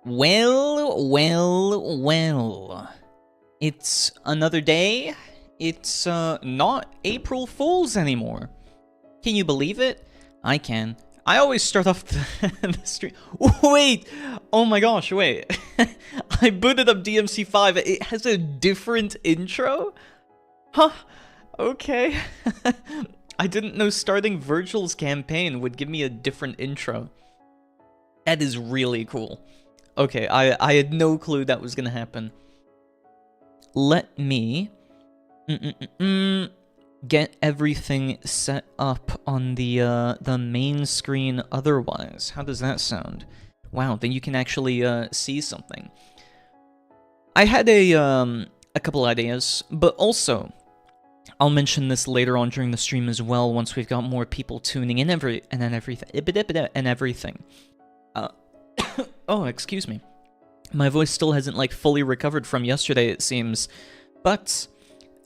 Well. It's another day. It's not April Fool's anymore. Can you believe it? I can. I always start off the stream. Wait! Oh my gosh, wait. I booted up DMC5. It has a different intro? Huh? Okay. I didn't know starting Vergil's campaign would give me a different intro. That is really cool. Okay, I had no clue that was gonna happen. Let me get everything set up on the main screen otherwise. How does that sound? Wow, then you can actually see something. I had a couple ideas, but also I'll mention this later on during the stream as well once we've got more people tuning in and everything. Oh, excuse me. My voice still hasn't, like, fully recovered from yesterday, it seems. But,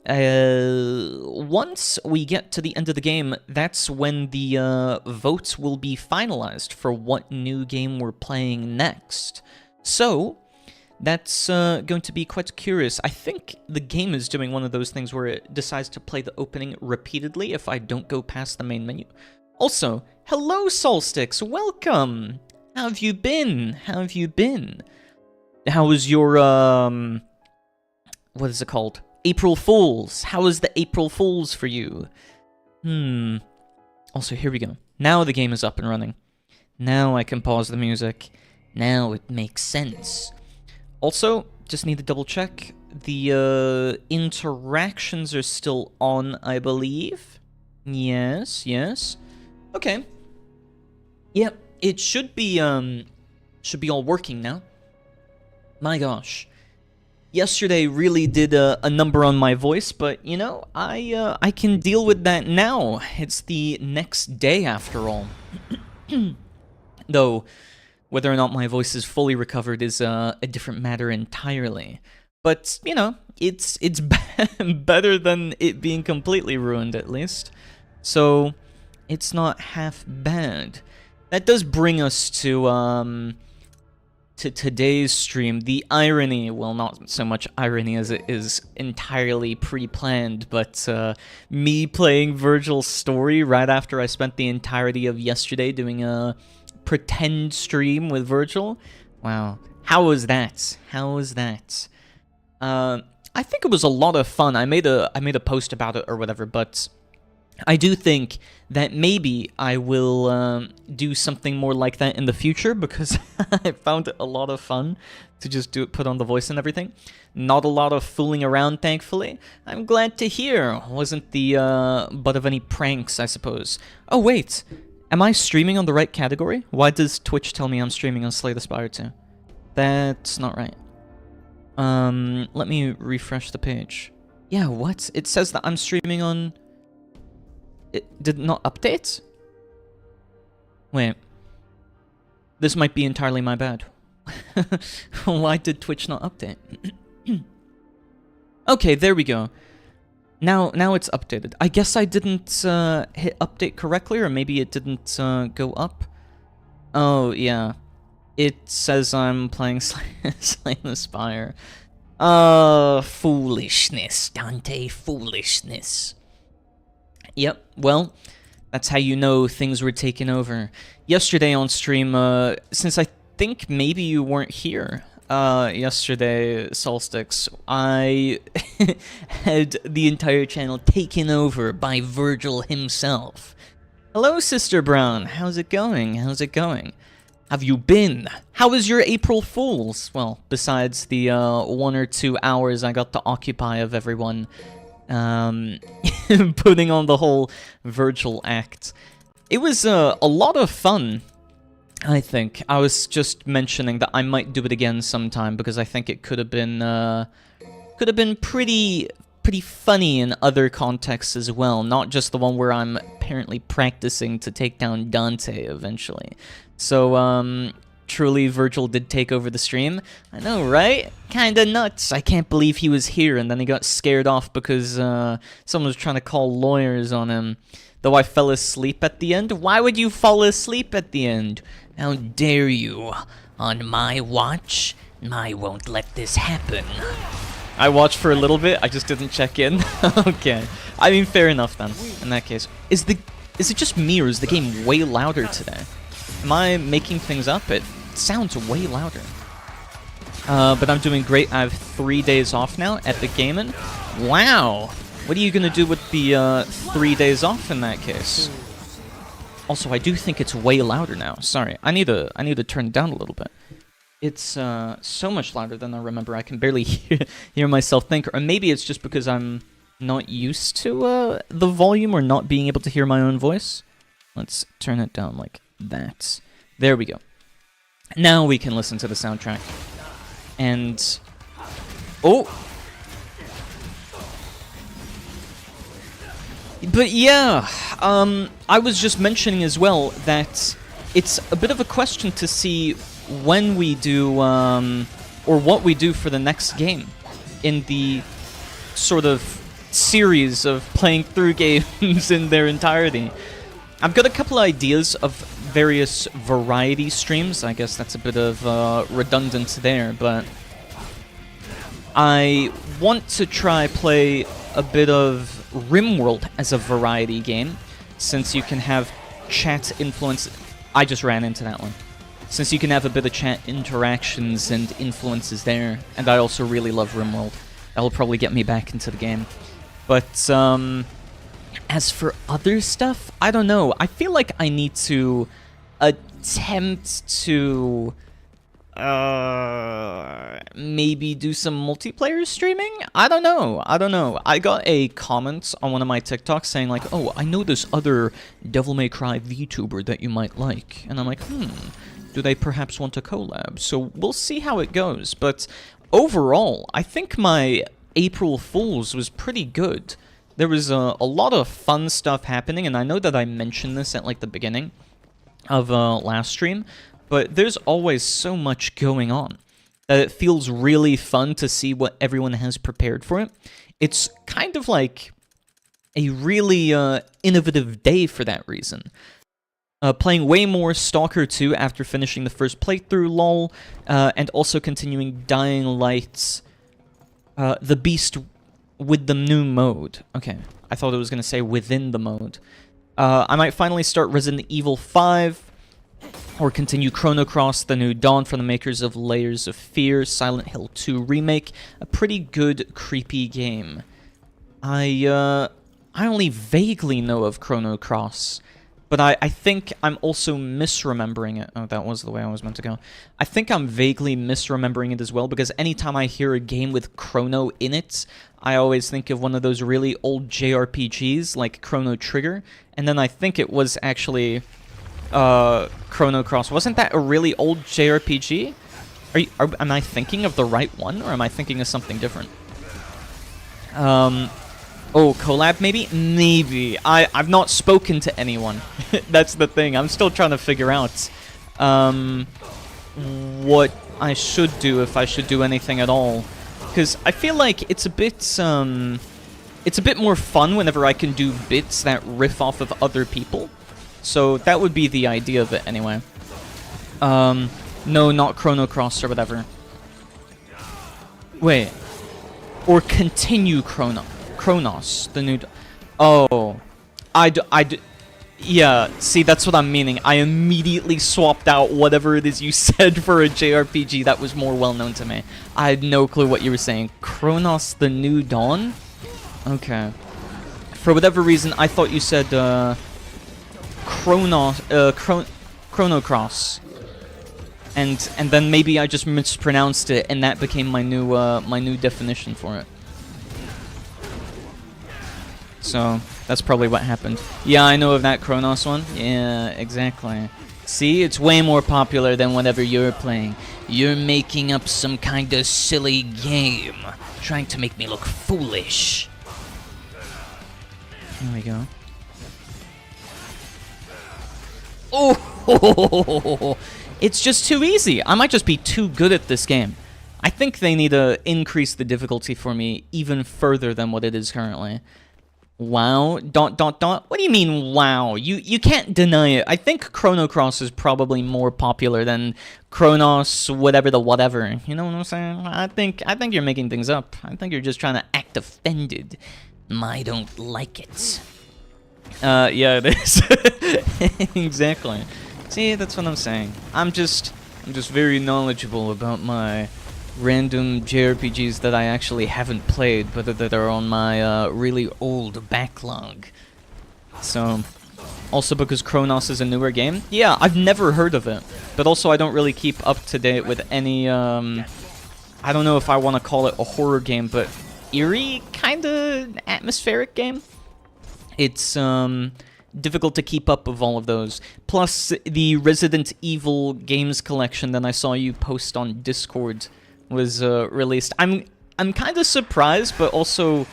once we get to the end of the game, that's when the, votes will be finalized for what new game we're playing next. So, that's, going to be quite curious. I think the game is doing one of those things where it decides to play the opening repeatedly if I don't go past the main menu. Also, hello, Solstix! Welcome! How have you been? How have you been? How was your, what is it called? April Fools. How was the April Fools for you? Also, here we go. Now the game is up and running. Now I can pause the music. Now it makes sense. Also, just need to double check. The, interactions are still on, I believe. Yes. Okay. Yep, it should be all working now. My gosh. Yesterday really did a number on my voice, but, you know, I can deal with that now. It's the next day, after all. Though, whether or not my voice is fully recovered is a different matter entirely. But, you know, it's better than it being completely ruined, at least. So, it's not half bad. That does bring us to today's stream. The irony, well, not so much irony as it is entirely pre-planned, but me playing Vergil's story right after I spent the entirety of yesterday doing a pretend stream with Vergil. Wow. How was that? How was that? I think it was a lot of fun. I made a post about it or whatever, but I do think that maybe I will do something more like that in the future, because I found it a lot of fun to just put on the voice and everything. Not a lot of fooling around, thankfully. I'm glad to hear. Wasn't the butt of any pranks, I suppose. Oh, wait. Am I streaming on the right category? Why does Twitch tell me I'm streaming on Slay the Spire 2? That's not right. Let me refresh the page. Yeah, what? It says that I'm streaming on... It did not update? Wait. This might be entirely my bad. Why did Twitch not update? Okay, there we go. Now it's updated. I guess I didn't hit update correctly, or maybe it didn't go up. Oh, yeah. It says I'm playing Slay the Spire. Foolishness, Dante, foolishness. Yep, well, that's how you know things were taken over. Yesterday on stream, since I think maybe you weren't here yesterday, Solstix, I had the entire channel taken over by Vergil himself. Hello, Sister Brown. How's it going? How's it going? Have you been? How was your April Fools? Well, besides the 1 or 2 hours I got to occupy of everyone putting on the whole Vergil act. It was a lot of fun, I think. I was just mentioning that I might do it again sometime, because I think it could have been pretty funny in other contexts as well, not just the one where I'm apparently practicing to take down Dante eventually. So, truly, Vergil did take over the stream. I know, right? Kinda nuts. I can't believe he was here, and then he got scared off because someone was trying to call lawyers on him. though I fell asleep at the end. Why would you fall asleep at the end? How dare you? On my watch, I won't let this happen. I watched for a little bit, I just didn't check in. Okay. I mean, fair enough then, in that case. Is it just me, or is the game way louder today? Am I making things up? It sounds way louder. But I'm doing great. I have 3 days off now at the gaming. Wow! What are you gonna do with the 3 days off in that case? Also, I do think it's way louder now. Sorry, I need to turn it down a little bit. It's so much louder than I remember. I can barely hear myself think, or maybe it's just because I'm not used to the volume or not being able to hear my own voice. Let's turn it down like that. There we go. Now we can listen to the soundtrack. And oh. But yeah, I was just mentioning as well that it's a bit of a question to see when we do, or what we do for the next game in the sort of series of playing through games in their entirety. I've got a couple of ideas of various variety streams. I guess that's a bit of redundant there, but I want to try play a bit of RimWorld as a variety game, since you can have chat influence. I just ran into that one. Since you can have a bit of chat interactions and influences there, and I also really love RimWorld. That'll probably get me back into the game. But as for other stuff, I don't know. I feel like I need to attempt to maybe do some multiplayer streaming? I don't know. I got a comment on one of my TikToks saying like, oh, I know this other Devil May Cry VTuber that you might like. And I'm like, do they perhaps want a collab? So we'll see how it goes. But overall, I think my April Fools was pretty good. There was a lot of fun stuff happening, and I know that I mentioned this at like the beginning of last stream, but there's always so much going on that it feels really fun to see what everyone has prepared for it. It's kind of like a really innovative day for that reason. Playing way more Stalker 2 after finishing the first playthrough, lol, and also continuing Dying Light, the Beast with the new mode. Okay, I thought it was going to say within the mode. I might finally start Resident Evil 5, or continue Chrono Cross, the new Dawn from the makers of Layers of Fear, Silent Hill 2 Remake, a pretty good, creepy game. I only vaguely know of Chrono Cross, but I think I'm also misremembering it. Oh, that was the way I was meant to go. I think I'm vaguely misremembering it as well, because anytime I hear a game with Chrono in it, I always think of one of those really old JRPGs, like Chrono Trigger, and then I think it was actually Chrono Cross. Wasn't that a really old JRPG? Am I thinking of the right one, or am I thinking of something different? Oh, collab maybe? Maybe. I've not spoken to anyone. That's the thing. I'm still trying to figure out what I should do, if I should do anything at all. Because I feel like it's a bit more fun whenever I can do bits that riff off of other people. So that would be the idea of it anyway. No, not Chrono Cross or whatever. Wait. Or continue Chronos, the new... Oh. Yeah, see, that's what I'm meaning. I immediately swapped out whatever it is you said for a JRPG that was more well-known to me. I had no clue what you were saying. Chronos, the New Dawn? Okay. For whatever reason, I thought you said, Chrono Cross. And then maybe I just mispronounced it, and that became my new definition for it. So, that's probably what happened. Yeah, I know of that Chronos one. Yeah, exactly. See, it's way more popular than whatever you're playing. You're making up some kind of silly game, trying to make me look foolish. There we go. Oh, it's just too easy. I might just be too good at this game. I think they need to increase the difficulty for me even further than what it is currently. Wow, dot dot dot. What do you mean, wow? You can't deny it. I think Chrono Cross is probably more popular than Chronos, whatever the whatever. You know what I'm saying? I think you're making things up. I think you're just trying to act offended. I don't like it. Yeah, it is. Exactly. See, that's what I'm saying. I'm just very knowledgeable about my random JRPGs that I actually haven't played, but that are on my really old backlog. So, also because Chronos is a newer game. Yeah, I've never heard of it, but also I don't really keep up to date with any, I don't know if I want to call it a horror game, but eerie kind of atmospheric game. It's difficult to keep up with all of those. Plus, the Resident Evil games collection that I saw you post on Discord was released. I'm kind of surprised, but also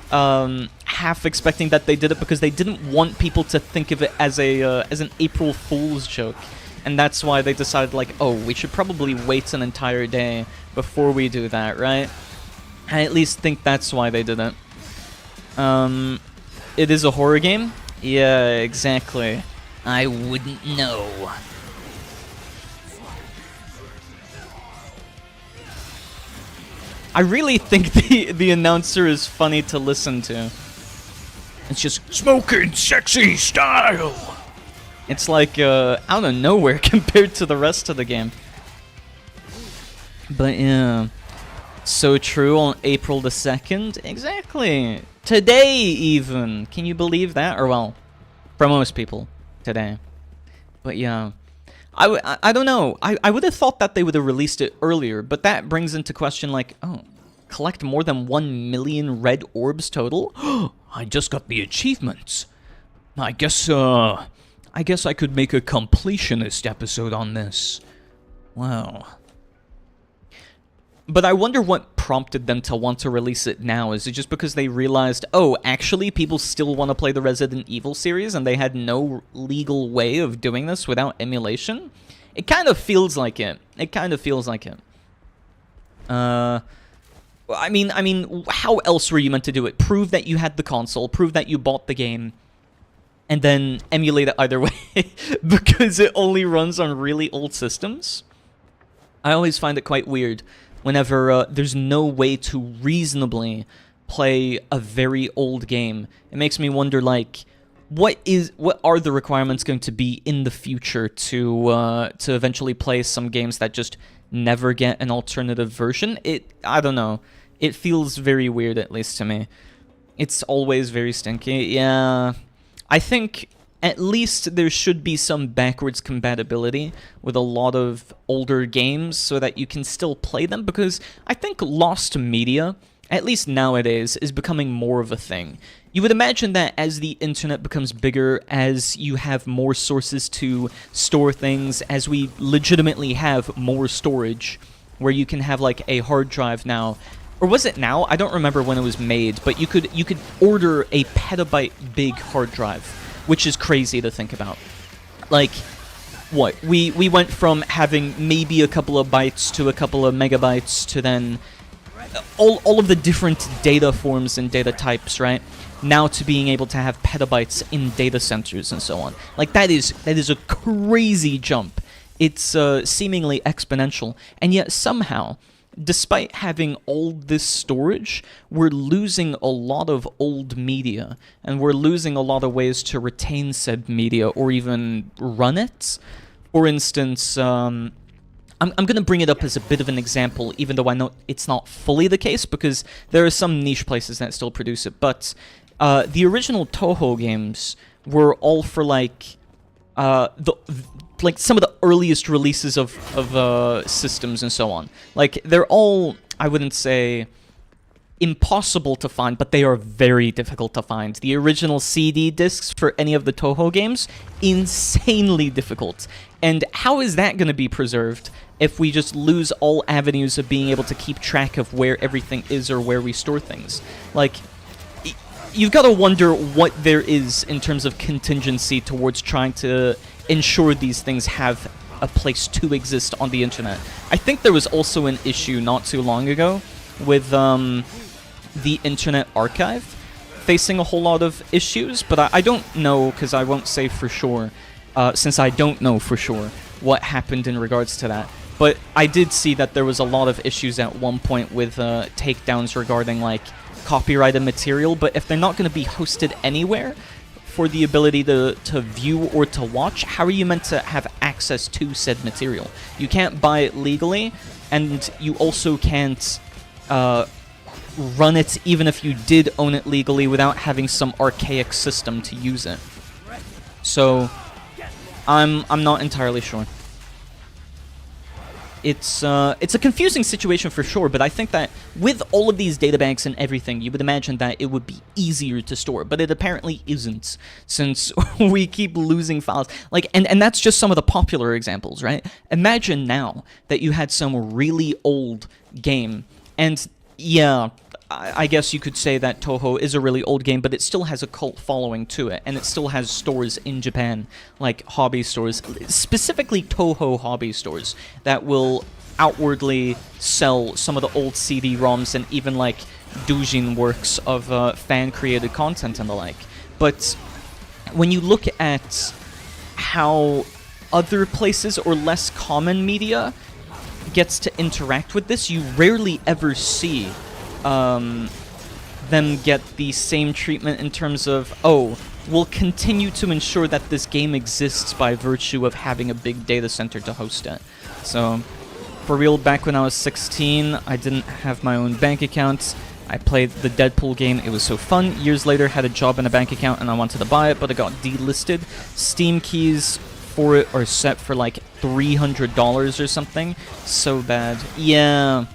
half expecting that they did it because they didn't want people to think of it as an April Fool's joke, and that's why they decided, like, oh, we should probably wait an entire day before we do that, right? I at least think that's why they did it. It is a horror game? Yeah, exactly. I wouldn't know. I really think the announcer is funny to listen to. It's just smoking sexy style. It's like out of nowhere compared to the rest of the game. But yeah, so true on April the 2nd. Exactly. Today even. Can you believe that? Or well, for most people, today. But yeah. I don't know. I would have thought that they would have released it earlier, but that brings into question, like, oh, collect more than 1 million red orbs total? I just got the achievements. I guess I could make a completionist episode on this. Wow. But I wonder what prompted them to want to release it now. Is it just because they realized, oh, actually people still want to play the Resident Evil series and they had no legal way of doing this without emulation? It kind of feels like it. It kind of feels like it. I mean, how else were you meant to do it? Prove that you had the console, prove that you bought the game, and then emulate it either way because it only runs on really old systems? I always find it quite weird whenever there's no way to reasonably play a very old game. It makes me wonder, like, what are the requirements going to be in the future to eventually play some games that just never get an alternative version? I don't know. It feels very weird, at least to me. It's always very stinky. Yeah, I think at least there should be some backwards compatibility with a lot of older games so that you can still play them, because I think lost media, at least nowadays, is becoming more of a thing. You would imagine that as the internet becomes bigger, as you have more sources to store things, as we legitimately have more storage, where you can have like a hard drive now, or was it now? I don't remember when it was made, but you could order a petabyte big hard drive, which is crazy to think about. Like, what? We went from having maybe a couple of bytes to a couple of megabytes to then all of the different data forms and data types, right? Now to being able to have petabytes in data centers and so on. Like, that is a crazy jump. It's seemingly exponential, and yet somehow, despite having all this storage, we're losing a lot of old media, and we're losing a lot of ways to retain said media or even run it. For instance, I'm going to bring it up as a bit of an example, even though I know it's not fully the case, because there are some niche places that still produce it, but the original Toho games were all for, like, some of the earliest releases of systems and so on. Like, they're all, I wouldn't say impossible to find, but they are very difficult to find. The original CD discs for any of the Toho games, insanely difficult. And how is that going to be preserved if we just lose all avenues of being able to keep track of where everything is or where we store things? Like, you've got to wonder what there is in terms of contingency towards trying to ensure these things have a place to exist on the internet. I think there was also an issue not too long ago with the Internet Archive. facing a whole lot of issues, but I don't know, because I won't say for sure, since I don't know for sure what happened in regards to that. But I did see that there was a lot of issues at one point with takedowns regarding, like, copyrighted material, but if they're not going to be hosted anywhere for the ability to view or to watch, how are you meant to have access to said material? You can't buy it legally, and you also can't run it even if you did own it legally without having some archaic system to use it. So I'm not entirely sure. It's a confusing situation for sure, but I think that with all of these databanks and everything, you would imagine that it would be easier to store, but it apparently isn't, since we keep losing files. Like, and that's just some of the popular examples, right? Imagine now that you had some really old game, and yeah, I guess you could say that Toho is a really old game, but it still has a cult following to it, and it still has stores in Japan, like hobby stores, specifically Toho hobby stores, that will outwardly sell some of the old CD-ROMs and even, like, doujin works of fan-created content and the like. But when you look at how other places or less common media gets to interact with this, you rarely ever see them get the same treatment in terms of, oh, we'll continue to ensure that this game exists by virtue of having a big data center to host it. So, for real, back when I was 16, I didn't have my own bank account. I played the Deadpool game, it was so fun. Years later, had a job and a bank account, and I wanted to buy it, but it got delisted. Steam keys for it are set for like $300 or something. So bad. Yeah.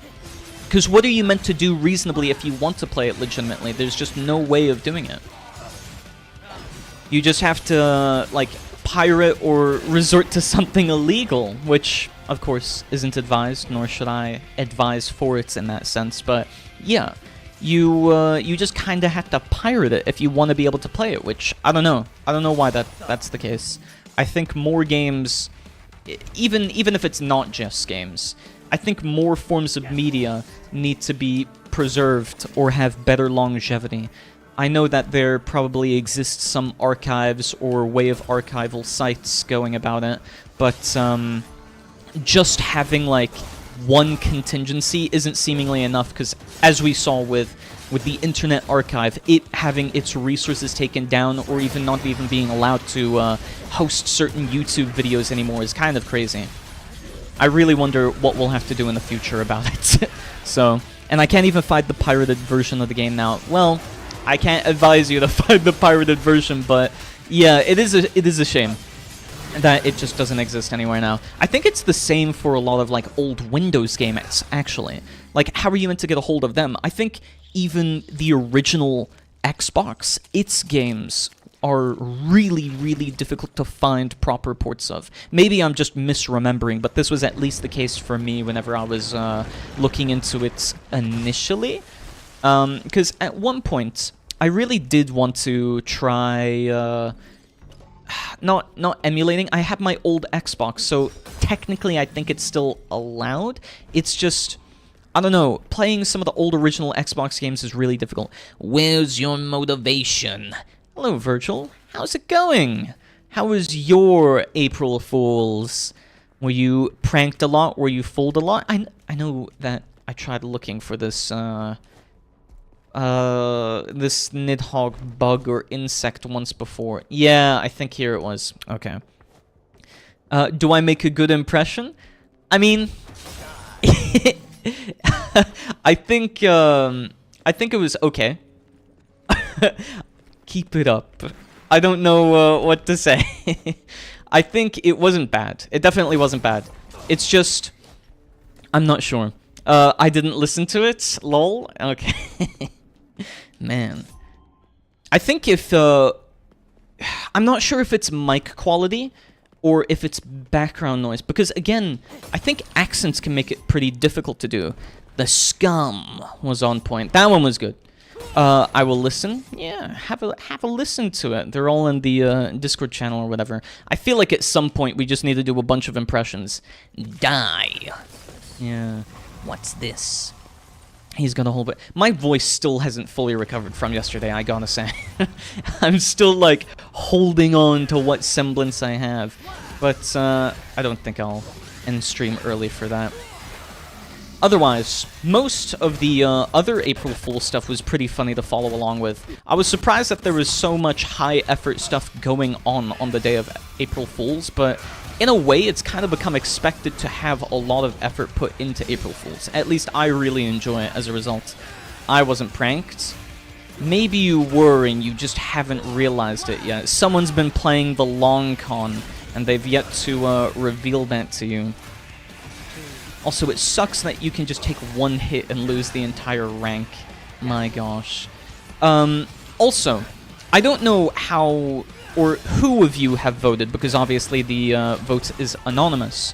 Because what are you meant to do reasonably if you want to play it legitimately? There's just no way of doing it. You just have to, like, pirate or resort to something illegal, which, of course, isn't advised, nor should I advise for it in that sense. But, yeah, you just kind of have to pirate it if you want to be able to play it, which, I don't know. I don't know why that's the case. I think more games, even if it's not just games, I think more forms of media need to be preserved or have better longevity. I know that there probably exists some archives or way of archival sites going about it, but just having, like, one contingency isn't seemingly enough, because as we saw with the Internet Archive, it having its resources taken down or even not even being allowed to host certain YouTube videos anymore is kind of crazy. I really wonder what we'll have to do in the future about it. So, and I can't even find the pirated version of the game now. Well, I can't advise you to find the pirated version, but yeah, it is a shame that it just doesn't exist anywhere now. I think it's the same for a lot of, like, old Windows games, actually. Like, how are you meant to get a hold of them? I think even the original Xbox, its games are really, really difficult to find proper ports of. Maybe I'm just misremembering, but this was at least the case for me whenever I was looking into it initially. Because at one point, I really did want to try... not emulating. I have my old Xbox, so technically I think it's still allowed. It's just... I don't know, playing some of the old original Xbox games is really difficult. Where's your motivation? Hello, Vergil. How's it going? How was your April Fools? Were you pranked a lot? Were you fooled a lot? I know that I tried looking for this, this Nidhogg bug or insect once before. Yeah, I think here it was. Okay. Do I make a good impression? I mean... I think it was okay. Keep it up. I don't know what to say. I think it wasn't bad. It definitely wasn't bad. It's just... I'm not sure. I didn't listen to it. Lol. Okay. Man. I think if... I'm not sure if it's mic quality or if it's background noise. Because, again, I think accents can make it pretty difficult to do. The scum was on point. That one was good. I will listen. Yeah, have a listen to it. They're all in the Discord channel or whatever. I feel like at some point we just need to do a bunch of impressions. Die. Yeah. What's this? He's gonna hold it. My voice still hasn't fully recovered from yesterday, I gotta say. I'm still, like, holding on to what semblance I have. But, I don't think I'll end stream early for that. Otherwise, most of the other April Fool stuff was pretty funny to follow along with. I was surprised that there was so much high-effort stuff going on the day of April Fools, but in a way, it's kind of become expected to have a lot of effort put into April Fools. At least I really enjoy it as a result. I wasn't pranked. Maybe you were and you just haven't realized it yet. Someone's been playing the long con, and they've yet to reveal that to you. Also, it sucks that you can just take one hit and lose the entire rank. My gosh. Also, I don't know how or who of you have voted, because obviously the vote is anonymous.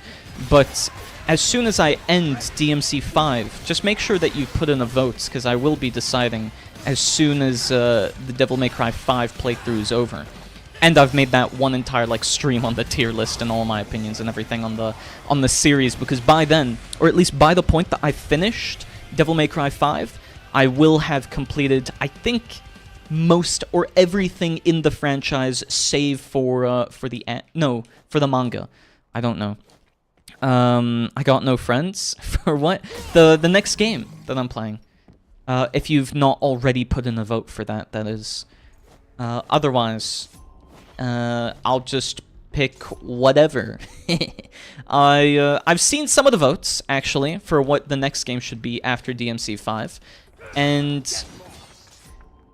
But as soon as I end DMC 5, just make sure that you put in a vote, because I will be deciding as soon as the Devil May Cry 5 playthrough is over. And I've made that one entire, like, stream on the tier list and all my opinions and everything on the series, because by then, or at least by the point that I've finished Devil May Cry 5, I will have completed, I think, most or everything in the franchise, save for the manga. I don't know. I got no friends for what? The next game that I'm playing. If you've not already put in a vote for that, that is. Otherwise, I'll just pick whatever. I've seen some of the votes, actually, for what the next game should be after DMC 5, and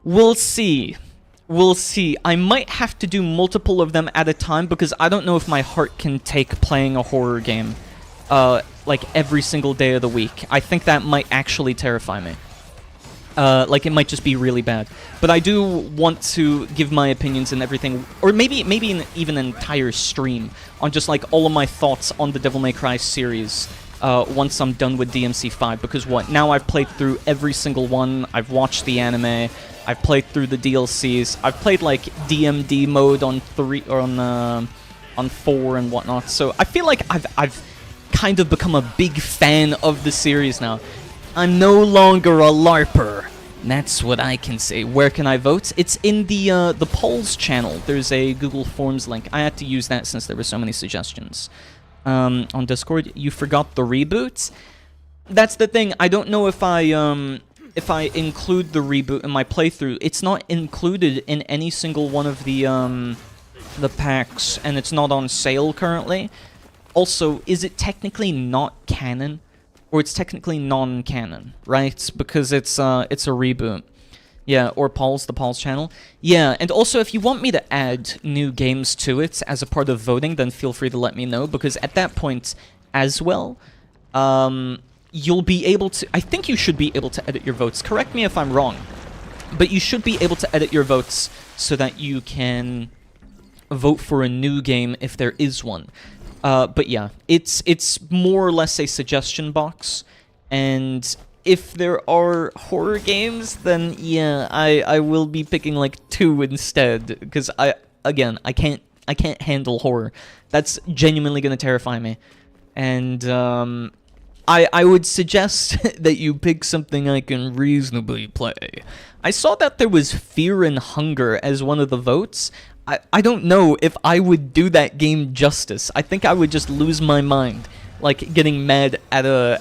we'll see. We'll see. I might have to do multiple of them at a time, because I don't know if my heart can take playing a horror game, like, every single day of the week. I think that might actually terrify me. Like, it might just be really bad. But I do want to give my opinions and everything, or maybe even an entire stream on just, like, all of my thoughts on the Devil May Cry series once I'm done with DMC 5. Because now I've played through every single one, I've watched the anime, I've played through the DLCs, I've played, like, DMD mode on 3, or on 4 and whatnot, so I feel like I've kind of become a big fan of the series now. I'm no longer a LARPer. That's what I can say. Where can I vote? It's in the polls channel. There's a Google Forms link. I had to use that since there were so many suggestions. On Discord, you forgot the reboot? That's the thing. I don't know if I include the reboot in my playthrough. It's not included in any single one of the packs, and it's not on sale currently. Also, is it technically not canon? Or it's technically non-canon, right? Because it's a reboot. Yeah, or the Paul's channel. Yeah, and also if you want me to add new games to it as a part of voting, then feel free to let me know, because at that point as well, you'll be able to... I think you should be able to edit your votes. Correct me if I'm wrong. But you should be able to edit your votes so that you can vote for a new game if there is one. But yeah, it's more or less a suggestion box, and if there are horror games, then yeah, I will be picking like 2 instead, because I can't handle horror. That's genuinely gonna terrify me, and I would suggest that you pick something I can reasonably play. I saw that there was Fear and Hunger as one of the votes. I don't know if I would do that game justice. I think I would just lose my mind, like getting mad at an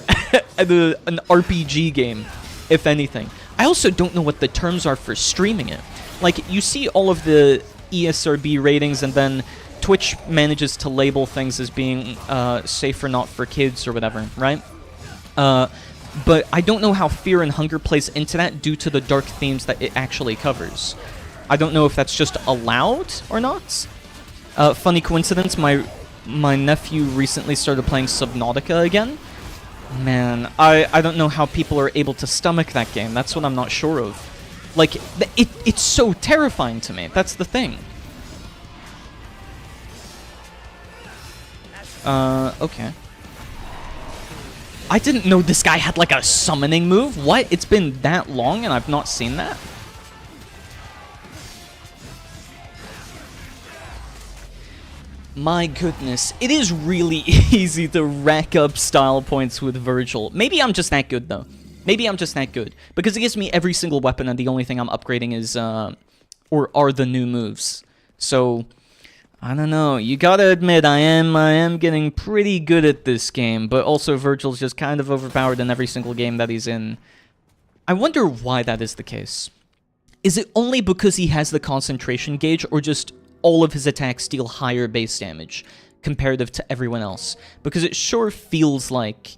RPG game, if anything. I also don't know what the terms are for streaming it. Like, you see all of the ESRB ratings, and then Twitch manages to label things as being safe or not for kids or whatever, right? But I don't know how Fear and Hunger plays into that due to the dark themes that it actually covers. I don't know if that's just allowed or not. Funny coincidence, my nephew recently started playing Subnautica again. Man, I don't know how people are able to stomach that game. That's what I'm not sure of. Like, it's so terrifying to me. That's the thing. Okay. I didn't know this guy had, like, a summoning move. What? It's been that long and I've not seen that? My goodness, it is really easy to rack up style points with Vergil. Maybe I'm just that good, though. Maybe I'm just that good. Because it gives me every single weapon and the only thing I'm upgrading is, or are the new moves. So, I don't know. You gotta admit, I am getting pretty good at this game. But also, Vergil's just kind of overpowered in every single game that he's in. I wonder why that is the case. Is it only because he has the concentration gauge, or just all of his attacks deal higher base damage comparative to everyone else? Because it sure feels like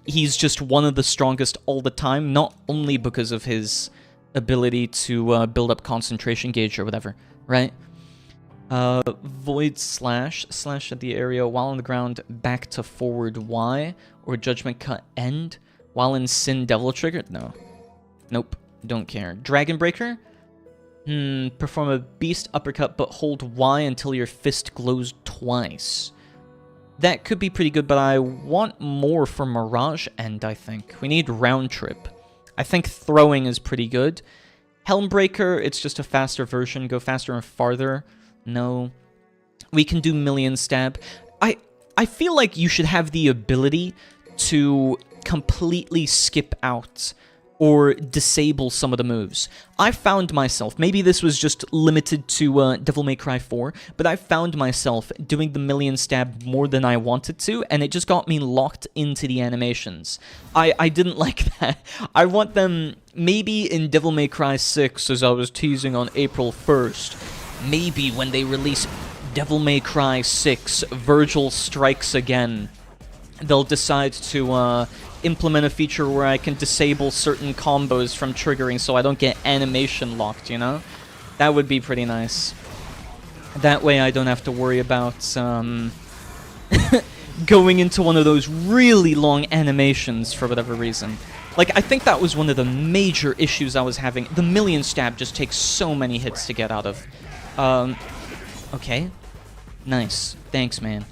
he's just one of the strongest all the time, not only because of his ability to build up concentration gauge or whatever, right? Void slash at the area while on the ground, back to forward Y, or judgment cut end while in sin devil trigger. No, nope, don't care. Dragon breaker, perform a beast uppercut but hold Y until your fist glows twice. That could be pretty good, but I want more for Mirage End, I think. We need round trip. I think throwing is pretty good. Helmbreaker, it's just a faster version. Go faster and farther. No. We can do Million Stab. I feel like you should have the ability to completely skip out or disable some of the moves. I found myself, maybe this was just limited to Devil May Cry 4, but I found myself doing the Million Stab more than I wanted to, and it just got me locked into the animations. I didn't like that. I want them, maybe in Devil May Cry 6, as I was teasing on April 1st, maybe when they release Devil May Cry 6, Vergil Strikes Again, they'll decide to implement a feature where I can disable certain combos from triggering so I don't get animation locked, you know? That would be pretty nice. That way I don't have to worry about going into one of those really long animations for whatever reason. Like, I think that was one of the major issues I was having. The Million Stab just takes so many hits to get out of. Okay. Nice. Thanks, man.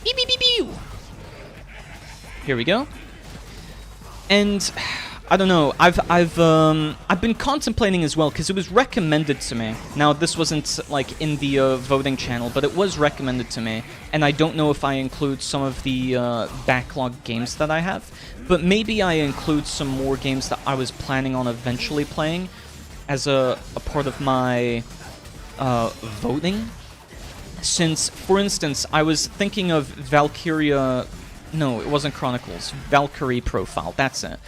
Beep, beep, beep, beep. Here we go. And I don't know. I've been contemplating as well because it was recommended to me. Now this wasn't like in the voting channel, but it was recommended to me, and I don't know if I include some of the backlog games that I have, but maybe I include some more games that I was planning on eventually playing as a part of my voting. Since, for instance, I was thinking of Valkyria... No, it wasn't Chronicles. Valkyrie Profile, that's it.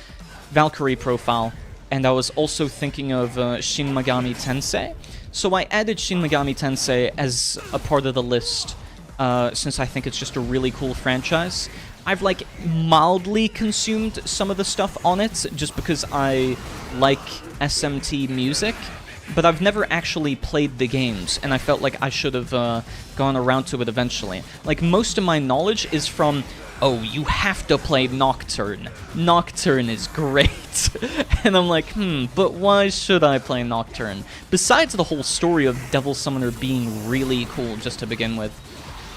Valkyrie Profile. And I was also thinking of Shin Megami Tensei. So I added Shin Megami Tensei as a part of the list, since I think it's just a really cool franchise. I've, like, mildly consumed some of the stuff on it, just because I like SMT music. But I've never actually played the games, and I felt like I should have gone around to it eventually. Like, most of my knowledge is from, oh, you have to play Nocturne. Nocturne is great. And I'm like, but why should I play Nocturne? Besides the whole story of Devil Summoner being really cool just to begin with,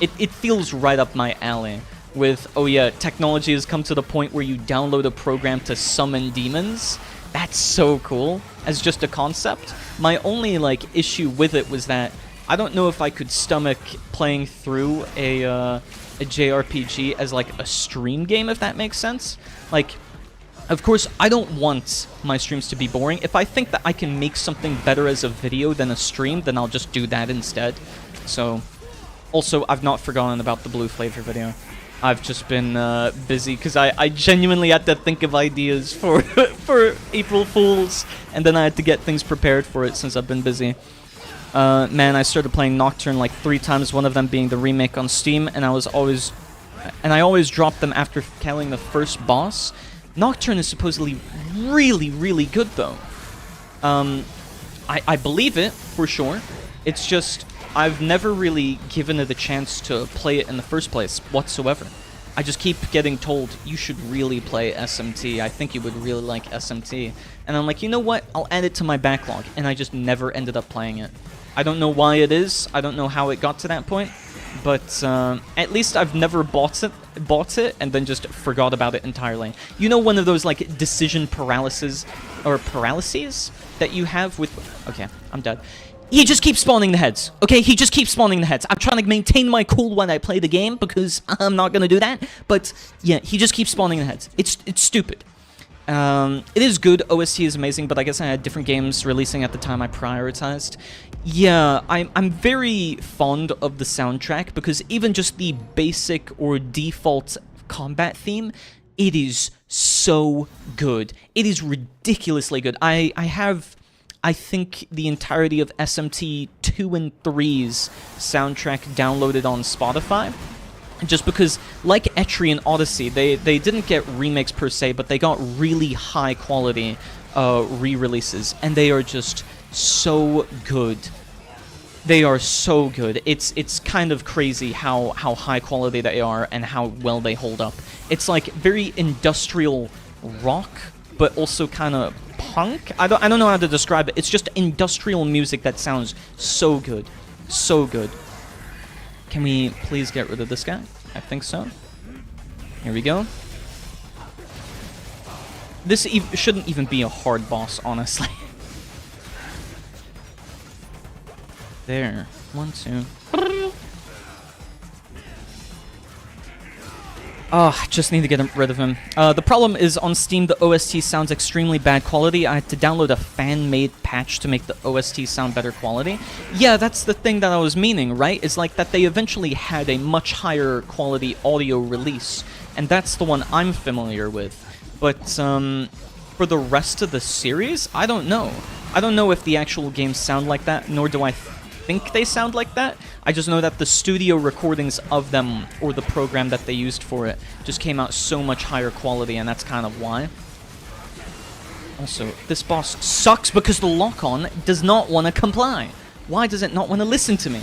it feels right up my alley. With, oh yeah, technology has come to the point where you download a program to summon demons. That's so cool, as just a concept. My only, like, issue with it was that I don't know if I could stomach playing through a JRPG as, like, a stream game, if that makes sense. Like, of course, I don't want my streams to be boring. If I think that I can make something better as a video than a stream, then I'll just do that instead. So, also, I've not forgotten about the Blue Flavor video. I've just been busy because I genuinely had to think of ideas for for April Fools, and then I had to get things prepared for it since I've been busy. Man, I started playing Nocturne like 3 times, one of them being the remake on Steam, and I always dropped them after killing the first boss. Nocturne is supposedly really, really good though. I believe it for sure. It's just I've never really given it a chance to play it in the first place whatsoever. I just keep getting told, you should really play SMT. I think you would really like SMT. And I'm like, you know what? I'll add it to my backlog. And I just never ended up playing it. I don't know why it is. I don't know how it got to that point. But at least I've never bought it and then just forgot about it entirely. You know, one of those like decision paralyses that you have with... Okay, I'm dead. He just keeps spawning the heads, okay? He just keeps spawning the heads. I'm trying to maintain my cool when I play the game because I'm not gonna do that. But yeah, he just keeps spawning the heads. It's stupid. It is good. OST is amazing, but I guess I had different games releasing at the time I prioritized. Yeah, I'm very fond of the soundtrack because even just the basic or default combat theme, it is so good. It is ridiculously good. I have, I think, the entirety of SMT 2 and 3's soundtrack downloaded on Spotify. Just because, like Etri and Odyssey, they didn't get remakes per se, but they got really high quality re-releases, and they are just so good. They are so good. It's kind of crazy how high quality they are and how well they hold up. It's like very industrial rock, but also kind of punk. I don't know how to describe it. It's just industrial music that sounds so good, so good. Can we please get rid of this guy? I think so. Here we go. This shouldn't even be a hard boss, honestly. There. 1, 2. Oh, I just need to get rid of him. The problem is on Steam, the OST sounds extremely bad quality. I had to download a fan-made patch to make the OST sound better quality. Yeah, that's the thing that I was meaning, right? Is like that they eventually had a much higher quality audio release, and that's the one I'm familiar with. But for the rest of the series, I don't know. I don't know if the actual games sound like that, nor do I think they sound like that. I just know that the studio recordings of them, or the program that they used for it, just came out so much higher quality, and that's kind of why. Also, this boss sucks because the lock-on does not want to comply. Why does it not want to listen to me?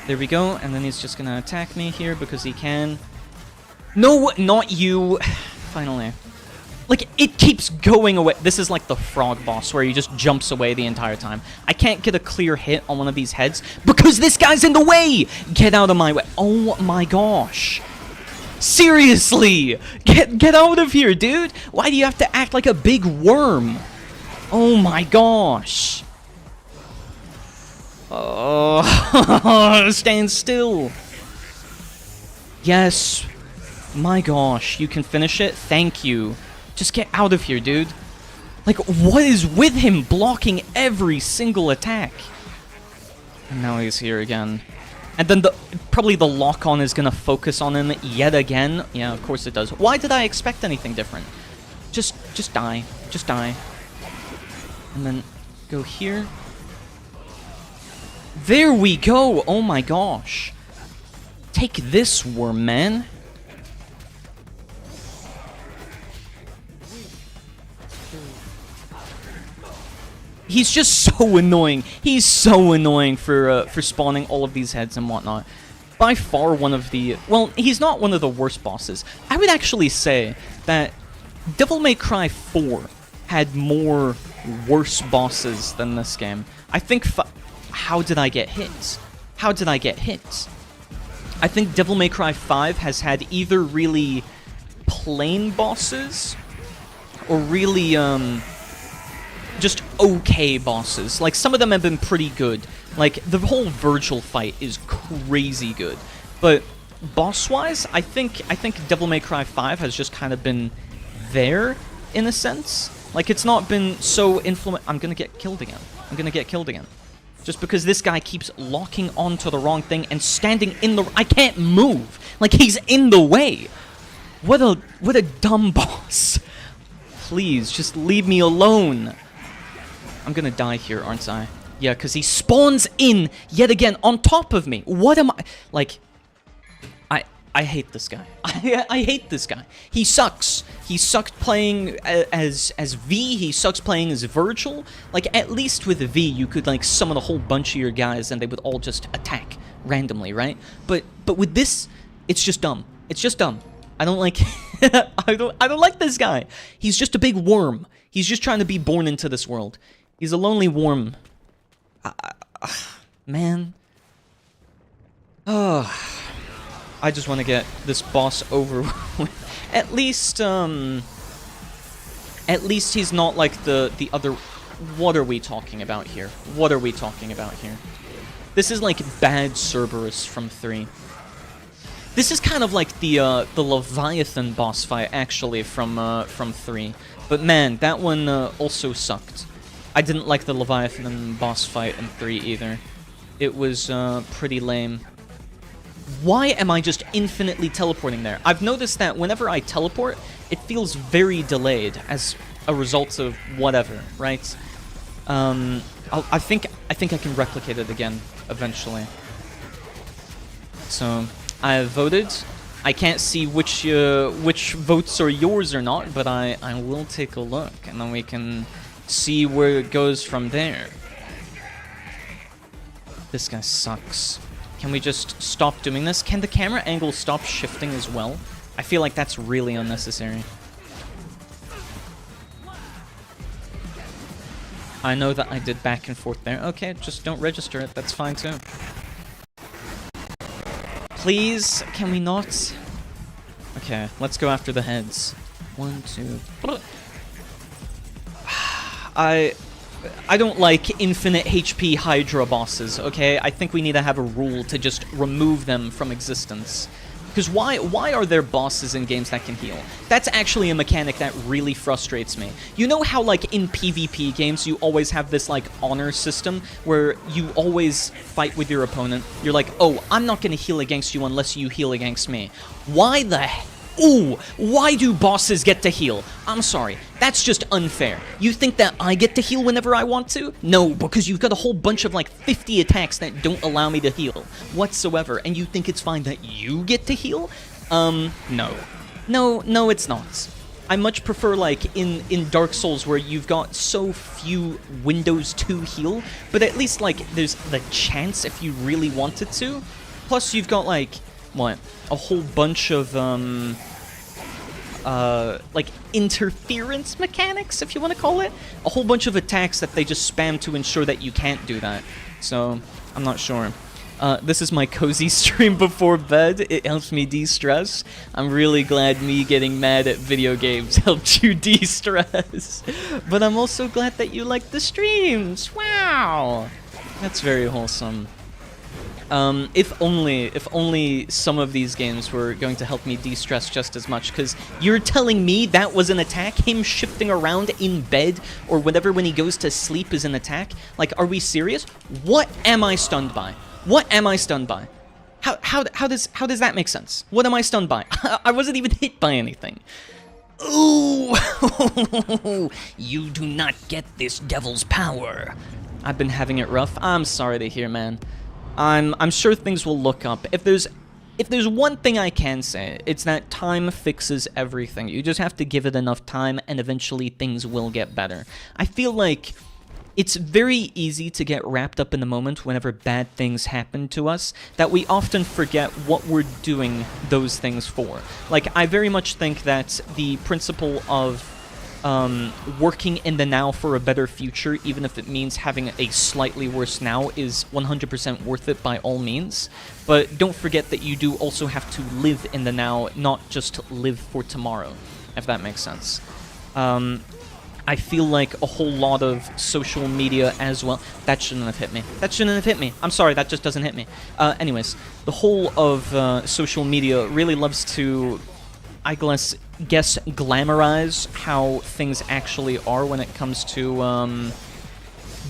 There we go, and then he's just gonna attack me here because he can. No, not you. Finally. Like, it keeps going away. This is like the frog boss where he just jumps away the entire time. I can't get a clear hit on one of these heads because this guy's in the way! Get out of my way. Oh my gosh. Seriously! Get out of here, dude! Why do you have to act like a big worm? Oh my gosh. Oh, stand still. Yes. My gosh, you can finish it? Thank you. Just get out of here, dude. Like, what is with him blocking every single attack? And now he's here again. And then probably the lock-on is gonna focus on him yet again. Yeah, of course it does. Why did I expect anything different? Just die. Just die. And then go here. There we go! Oh my gosh. Take this, worm man. He's just so annoying. He's so annoying for spawning all of these heads and whatnot. By far one of the... Well, he's not one of the worst bosses. I would actually say that Devil May Cry 4 had more worse bosses than this game. I think... How did I get hit? How did I get hit? I think Devil May Cry 5 has had either really plain bosses or really, just okay bosses. Like, some of them have been pretty good. Like, the whole Vergil fight is crazy good. But boss-wise, I think Devil May Cry 5 has just kind of been there, in a sense. Like, it's not been so I'm gonna get killed again. I'm gonna get killed again. Just because this guy keeps locking onto the wrong thing and standing in the... I can't move! Like, he's in the way! What a dumb boss. Please, just leave me alone. I'm gonna die here, aren't I? Yeah, because he spawns in yet again on top of me. What am I... Like, I hate this guy. I hate this guy. He sucks. He sucked playing as V. He sucks playing as Vergil. Like, at least with V, you could, like, summon a whole bunch of your guys and they would all just attack randomly, right? But with this, it's just dumb. It's just dumb. I don't like... I don't like this guy. He's just a big worm. He's just trying to be born into this world. He's a lonely worm. Man. Oh... I just want to get this boss over with. At least he's not like the other... what are we talking about here? What are we talking about here? This is like bad Cerberus from 3. This is kind of like the Leviathan boss fight, actually, from 3. But man, that one also sucked. I didn't like the Leviathan boss fight in 3 either. It was pretty lame. Why am I just infinitely teleporting there? I've noticed that whenever I teleport, it feels very delayed as a result of whatever, right? I think I can replicate it again eventually. So I voted. I can't see which votes are yours or not, but I will take a look, and then we can see where it goes from there. This guy sucks. Can we just stop doing this? Can the camera angle stop shifting as well? I feel like that's really unnecessary. I know that I did back and forth there. Okay, just don't register it. That's fine too. Please, can we not? Okay, let's go after the heads. 1, 2... I don't like infinite HP Hydra bosses, okay? I think we need to have a rule to just remove them from existence. Because why are there bosses in games that can heal? That's actually a mechanic that really frustrates me. You know how, like, in PvP games, you always have this, like, honor system where you always fight with your opponent? You're like, oh, I'm not gonna heal against you unless you heal against me. Why the Ooh, why do bosses get to heal? I'm sorry, that's just unfair. You think that I get to heal whenever I want to? No, because you've got a whole bunch of like 50 attacks that don't allow me to heal whatsoever, and you think it's fine that you get to heal? No. No, it's not. I much prefer, like, in Dark Souls, where you've got so few windows to heal, but at least, like, there's the chance if you really wanted to. Plus, you've got, like, what? A whole bunch of, like, interference mechanics, if you want to call it? A whole bunch of attacks that they just spam to ensure that you can't do that. So, I'm not sure. This is my cozy stream before bed. It helps me de-stress. I'm really glad me getting mad at video games helped you de-stress. But I'm also glad that you like the streams. Wow! That's very wholesome. If only some of these games were going to help me de-stress just as much, because you're telling me that was an attack? Him shifting around in bed, or whatever when he goes to sleep is an attack? Like, are we serious? What am I stunned by? What am I stunned by? How does that make sense? What am I stunned by? I wasn't even hit by anything. Ooh! You do not get this devil's power. I've been having it rough. I'm sorry to hear, man. I'm sure things will look up. If there's one thing I can say, it's that time fixes everything. You just have to give it enough time, and eventually things will get better. I feel like it's very easy to get wrapped up in the moment whenever bad things happen to us, that we often forget what we're doing those things for. Like, I very much think that the principle of working in the now for a better future, even if it means having a slightly worse now, is 100% worth it by all means. But don't forget that you do also have to live in the now, not just live for tomorrow, if that makes sense. I feel like a whole lot of social media as well. That shouldn't have hit me. That shouldn't have hit me. I'm sorry, that just doesn't hit me. Anyways, the whole of social media really loves to, I guess, glamorize how things actually are when it comes to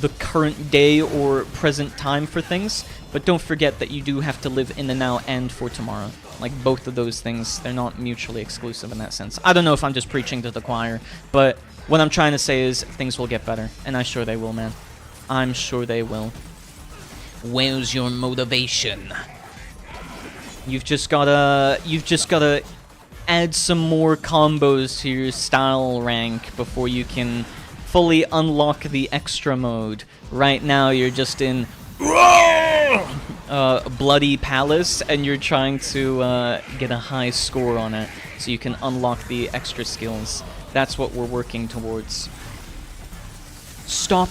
the current day or present time for things. But don't forget that you do have to live in the now and for tomorrow. Like, both of those things, they're not mutually exclusive in that sense. I don't know if I'm just preaching to the choir, but what I'm trying to say is things will get better, and I'm sure they will, man. I'm sure they will. Where's your motivation? You've just gotta add some more combos to your style rank before you can fully unlock the extra mode. Right now, you're just in Bloody Palace, and you're trying to get a high score on it so you can unlock the extra skills. That's what we're working towards. Stop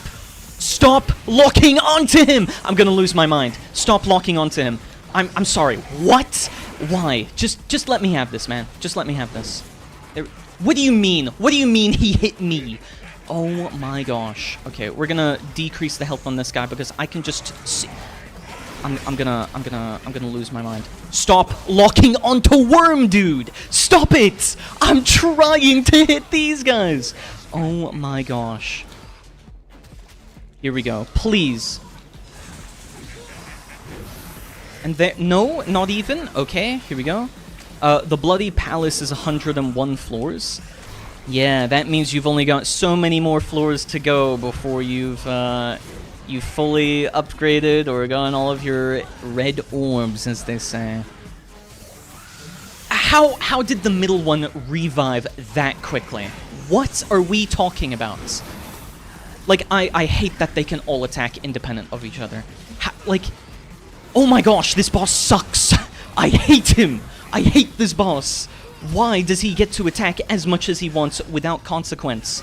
locking onto him! I'm gonna lose my mind. Stop locking onto him. I'm sorry. What? Why? Just let me have this, man. Just let me have this. What do you mean? What do you mean he hit me? Oh my gosh. Okay, we're gonna decrease the health on this guy because I can just see. I'm gonna lose my mind. Stop locking onto Worm, dude! Stop it! I'm trying to hit these guys! Oh my gosh. Here we go. Please. And there, no, not even. Okay, here we go. The Bloody Palace is 101 floors. Yeah, that means you've only got so many more floors to go before you've fully upgraded or gotten all of your red orbs, as they say. How did the middle one revive that quickly? What are we talking about? Like, I hate that they can all attack independent of each other. Like, oh my gosh, this boss sucks. I hate him. I hate this boss. Why does he get to attack as much as he wants without consequence?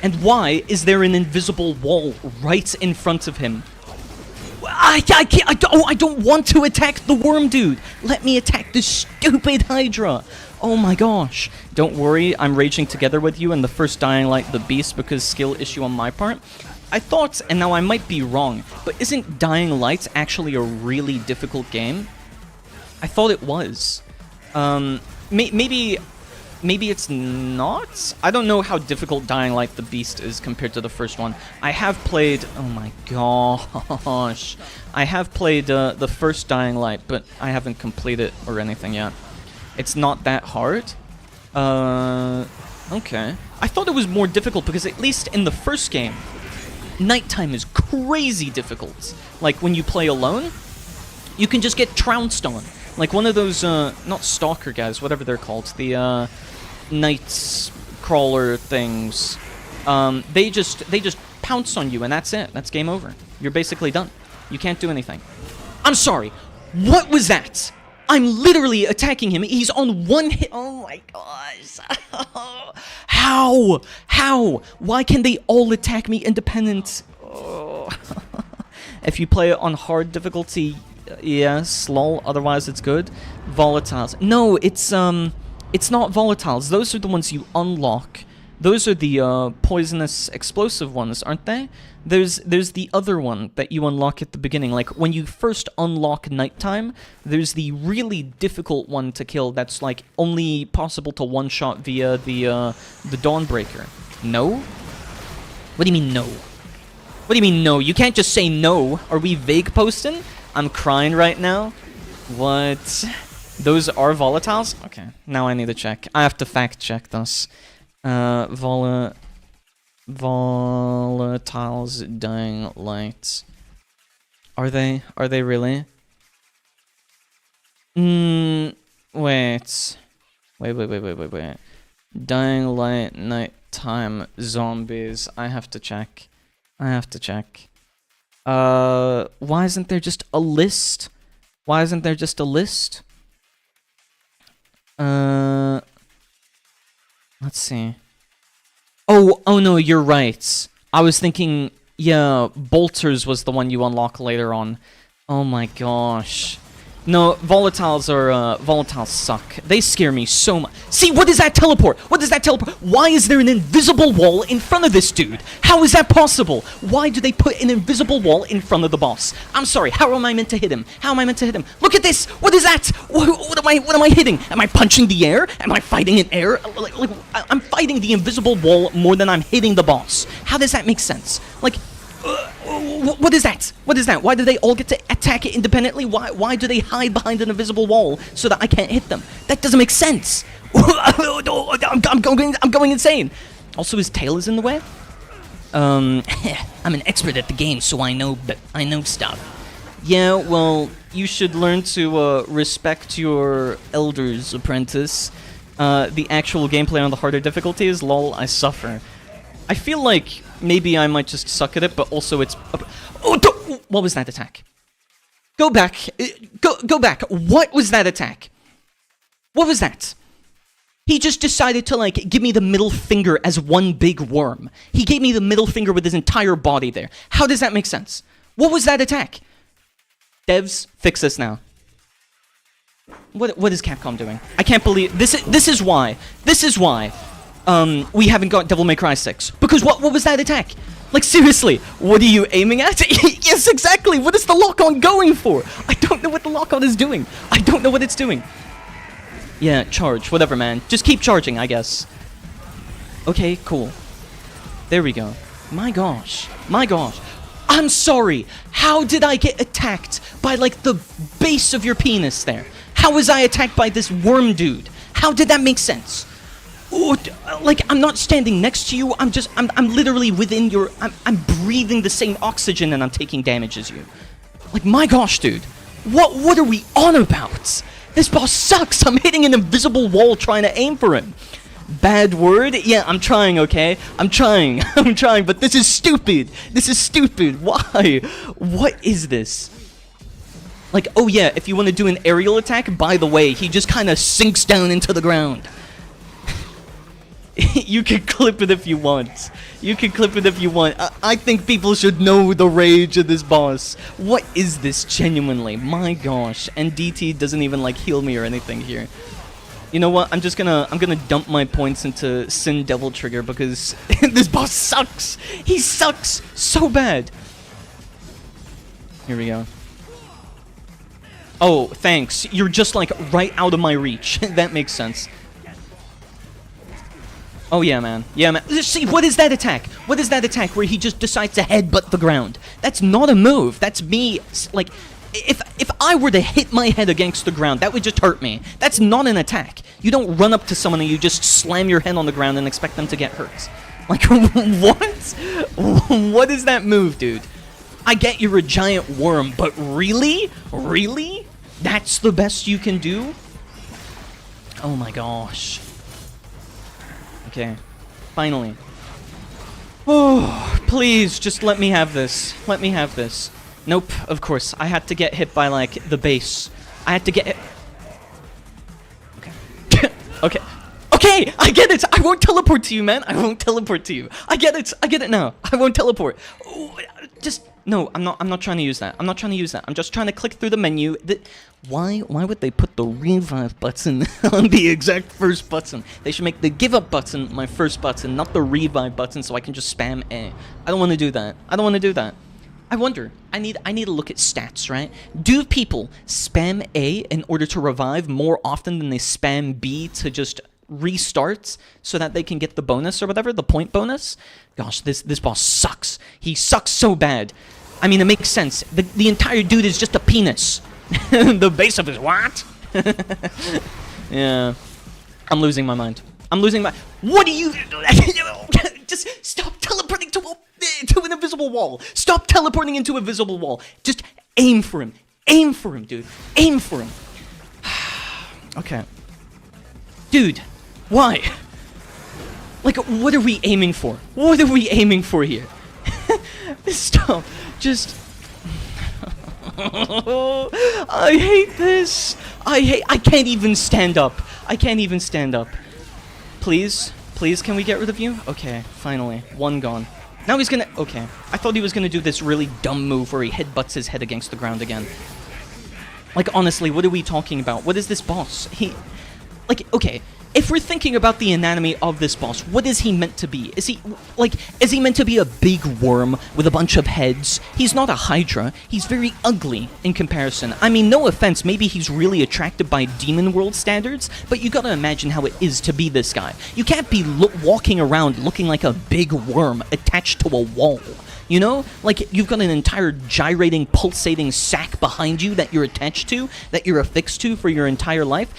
And why is there an invisible wall right in front of him? I don't want to attack the worm dude. Let me attack this stupid Hydra. Oh my gosh. Don't worry, I'm raging together with you in the first Dying Light the Beast because skill issue on my part. I thought, and now I might be wrong, but isn't Dying Light actually a really difficult game? I thought it was. Maybe it's not? I don't know how difficult Dying Light the Beast is compared to the first one. I have played... Oh my gosh. I have played the first Dying Light, but I haven't completed it or anything yet. It's not that hard. Okay. I thought it was more difficult because at least in the first game, nighttime is crazy difficult. Like when you play alone, you can just get trounced on. Like one of those, not stalker guys, whatever they're called, the night crawler things. They just pounce on you and that's it. That's game over. You're basically done. You can't do anything. I'm sorry. What was that? I'm literally attacking him. He's on one hit. Oh my gosh. How? How? Why can they all attack me independent? Oh. If you play it on hard difficulty, yes, lol, otherwise it's good. Volatiles. No, it's not volatiles. Those are the ones you unlock. Those are the poisonous explosive ones, aren't they? There's the other one that you unlock at the beginning. Like when you first unlock nighttime, there's the really difficult one to kill that's like only possible to one-shot via the Dawnbreaker. No? What do you mean no? What do you mean no? You can't just say no. Are we vague posting? I'm crying right now. What? Those are volatiles? Okay, now I need to check. I have to fact check this. Volatiles Dying Light. Are they? Are they really? Wait. Wait. Dying Light nighttime zombies. I have to check. Why isn't there just a list? Why isn't there just a list? Let's see. Oh no, you're right. I was thinking, yeah, Bolters was the one you unlock later on. Oh my gosh. No, volatiles suck. They scare me so much. See, what is that teleport? What is that teleport? Why is there an invisible wall in front of this dude? How is that possible? Why do they put an invisible wall in front of the boss? I'm sorry, how am I meant to hit him? How am I meant to hit him? Look at this! What is that? What am I hitting? Am I punching the air? Am I fighting in air? Like, I'm fighting the invisible wall more than I'm hitting the boss. How does that make sense? Like, what is that? What is that? Why do they all get to attack it independently? Why do they hide behind an invisible wall so that I can't hit them? That doesn't make sense. I'm going insane. Also, his tail is in the way. I'm an expert at the game, so I know stuff. Yeah, well, you should learn to respect your elders, apprentice. The actual gameplay on the harder difficulties, lol, I suffer. I feel like maybe I might just suck at it, but also it's... what was that attack? Go back. Go back. What was that attack? What was that? He just decided to, like, give me the middle finger as one big worm. He gave me the middle finger with his entire body there. How does that make sense? What was that attack? Devs, fix this now. What is Capcom doing? I can't believe... This is why. This is why. we haven't got Devil May Cry 6. Because what was that attack? Like, seriously, what are you aiming at? Yes, exactly. What is the lock-on going for? I don't know what the lock-on is doing. I don't know what it's doing. Yeah, charge. Whatever, man. Just keep charging, I guess. Okay, cool. There we go. My gosh. My gosh. I'm sorry. How did I get attacked by, like, the base of your penis there? How was I attacked by this worm dude? How did that make sense? Ooh, like, I'm not standing next to you. I'm literally within your... I'm breathing the same oxygen and I'm taking damage as you. Like, my gosh, dude. What are we on about? This boss sucks. I'm hitting an invisible wall trying to aim for him. Bad word? Yeah, I'm trying, okay? I'm trying. I'm trying, but this is stupid. This is stupid. Why? What is this? Like, oh yeah, if you want to do an aerial attack, by the way, he just kind of sinks down into the ground. You can clip it if you want. You can clip it if you want. I think people should know the rage of this boss. What is this, genuinely? My gosh. And DT doesn't even, like, heal me or anything here. You know what? I'm gonna dump my points into Sin Devil Trigger because this boss sucks. He sucks so bad. Here we go. Oh, thanks. You're just, like, right out of my reach. That makes sense. Oh, yeah, man. Yeah, man. See, what is that attack? What is that attack where he just decides to headbutt the ground? That's not a move. That's me, like... If I were to hit my head against the ground, that would just hurt me. That's not an attack. You don't run up to someone and you just slam your head on the ground and expect them to get hurt. Like, what? What is that move, dude? I get you're a giant worm, but really? Really? That's the best you can do? Oh my gosh. Okay. Finally. Oh, please, just let me have this. Let me have this. Nope, of course. I had to get hit by, like, the base. I had to get hit. Okay. Okay. Okay, I get it! I won't teleport to you, man! I won't teleport to you. I get it! I get it now. I won't teleport. Ooh, just... No, I'm not trying to use that. I'm not trying to use that. I'm just trying to click through the menu. Why would they put the revive button on the exact first button? They should make the give up button my first button, not the revive button, so I can just spam A. I don't want to do that. I don't want to do that. I wonder, I need to look at stats, right? Do people spam A in order to revive more often than they spam B to just restart so that they can get the bonus or whatever, the point bonus? Gosh, this boss sucks. He sucks so bad. I mean, it makes sense. The entire dude is just a penis. The base of his what? Yeah. I'm losing my mind. I'm losing my... What are you... Just stop teleporting to an invisible wall. Stop teleporting into a visible wall. Just aim for him. Aim for him, dude. Aim for him. Okay. Dude, why? Like, what are we aiming for? What are we aiming for here? Stop. Just... I hate this. I can't even stand up. I can't even stand up. Please? Please, can we get rid of you? Okay, finally. One gone. Now he's gonna... Okay. I thought he was gonna do this really dumb move where he headbutts his head against the ground again. Like, honestly, what are we talking about? What is this boss? Like, okay, if we're thinking about the anatomy of this boss, what is he meant to be? Is he meant to be a big worm with a bunch of heads? He's not a Hydra. He's very ugly in comparison. I mean, no offense, maybe he's really attractive by Demon World standards, but you gotta imagine how it is to be this guy. You can't be walking around looking like a big worm attached to a wall. You know? Like, you've got an entire gyrating, pulsating sack behind you that you're attached to, that you're affixed to for your entire life.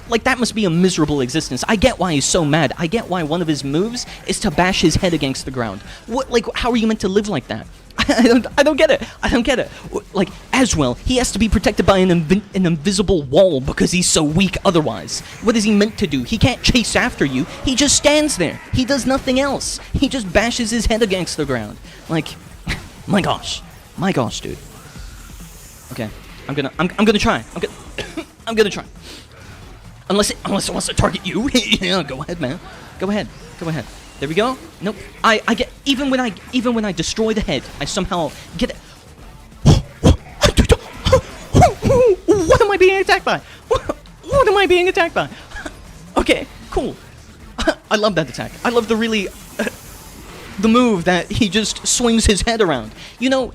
Like, that must be a miserable existence. I get why he's so mad. I get why one of his moves is to bash his head against the ground. What, like, how are you meant to live like that? I don't get it. I don't get it. Like, as well, he has to be protected by an invisible wall because he's so weak otherwise. What is he meant to do? He can't chase after you. He just stands there. He does nothing else. He just bashes his head against the ground. Like, my gosh. My gosh, dude. Okay. I'm gonna try. I'm gonna try. Unless it wants to target you. Yeah, go ahead, man. Go ahead. Go ahead. There we go. Nope. I get even when I destroy the head, I somehow get it. What am I being attacked by? What am I being attacked by? Okay, cool. I love that attack. I love the really... the move that he just swings his head around. You know,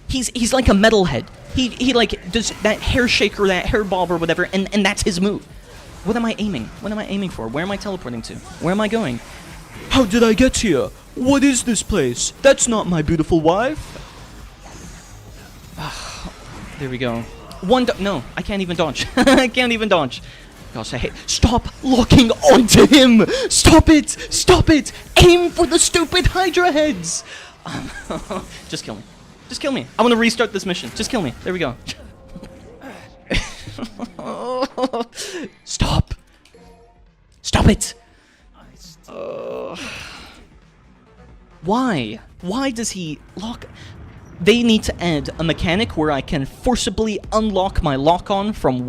he's like a metalhead. He like does that hair shake or that hair bob or whatever, and that's his move. What am I aiming? What am I aiming for? Where am I teleporting to? Where am I going? How did I get here? What is this place? That's not my beautiful wife. There we go. No, I can't even dodge. I can't even dodge. Gosh, I hate... Stop locking onto him! Stop it! Stop it! Aim for the stupid Hydra heads! Just kill me. Just kill me. I want to restart this mission. Just kill me. There we go. Stop. Stop it! Why? Why does he lock... They need to add a mechanic where I can forcibly unlock my lock-on from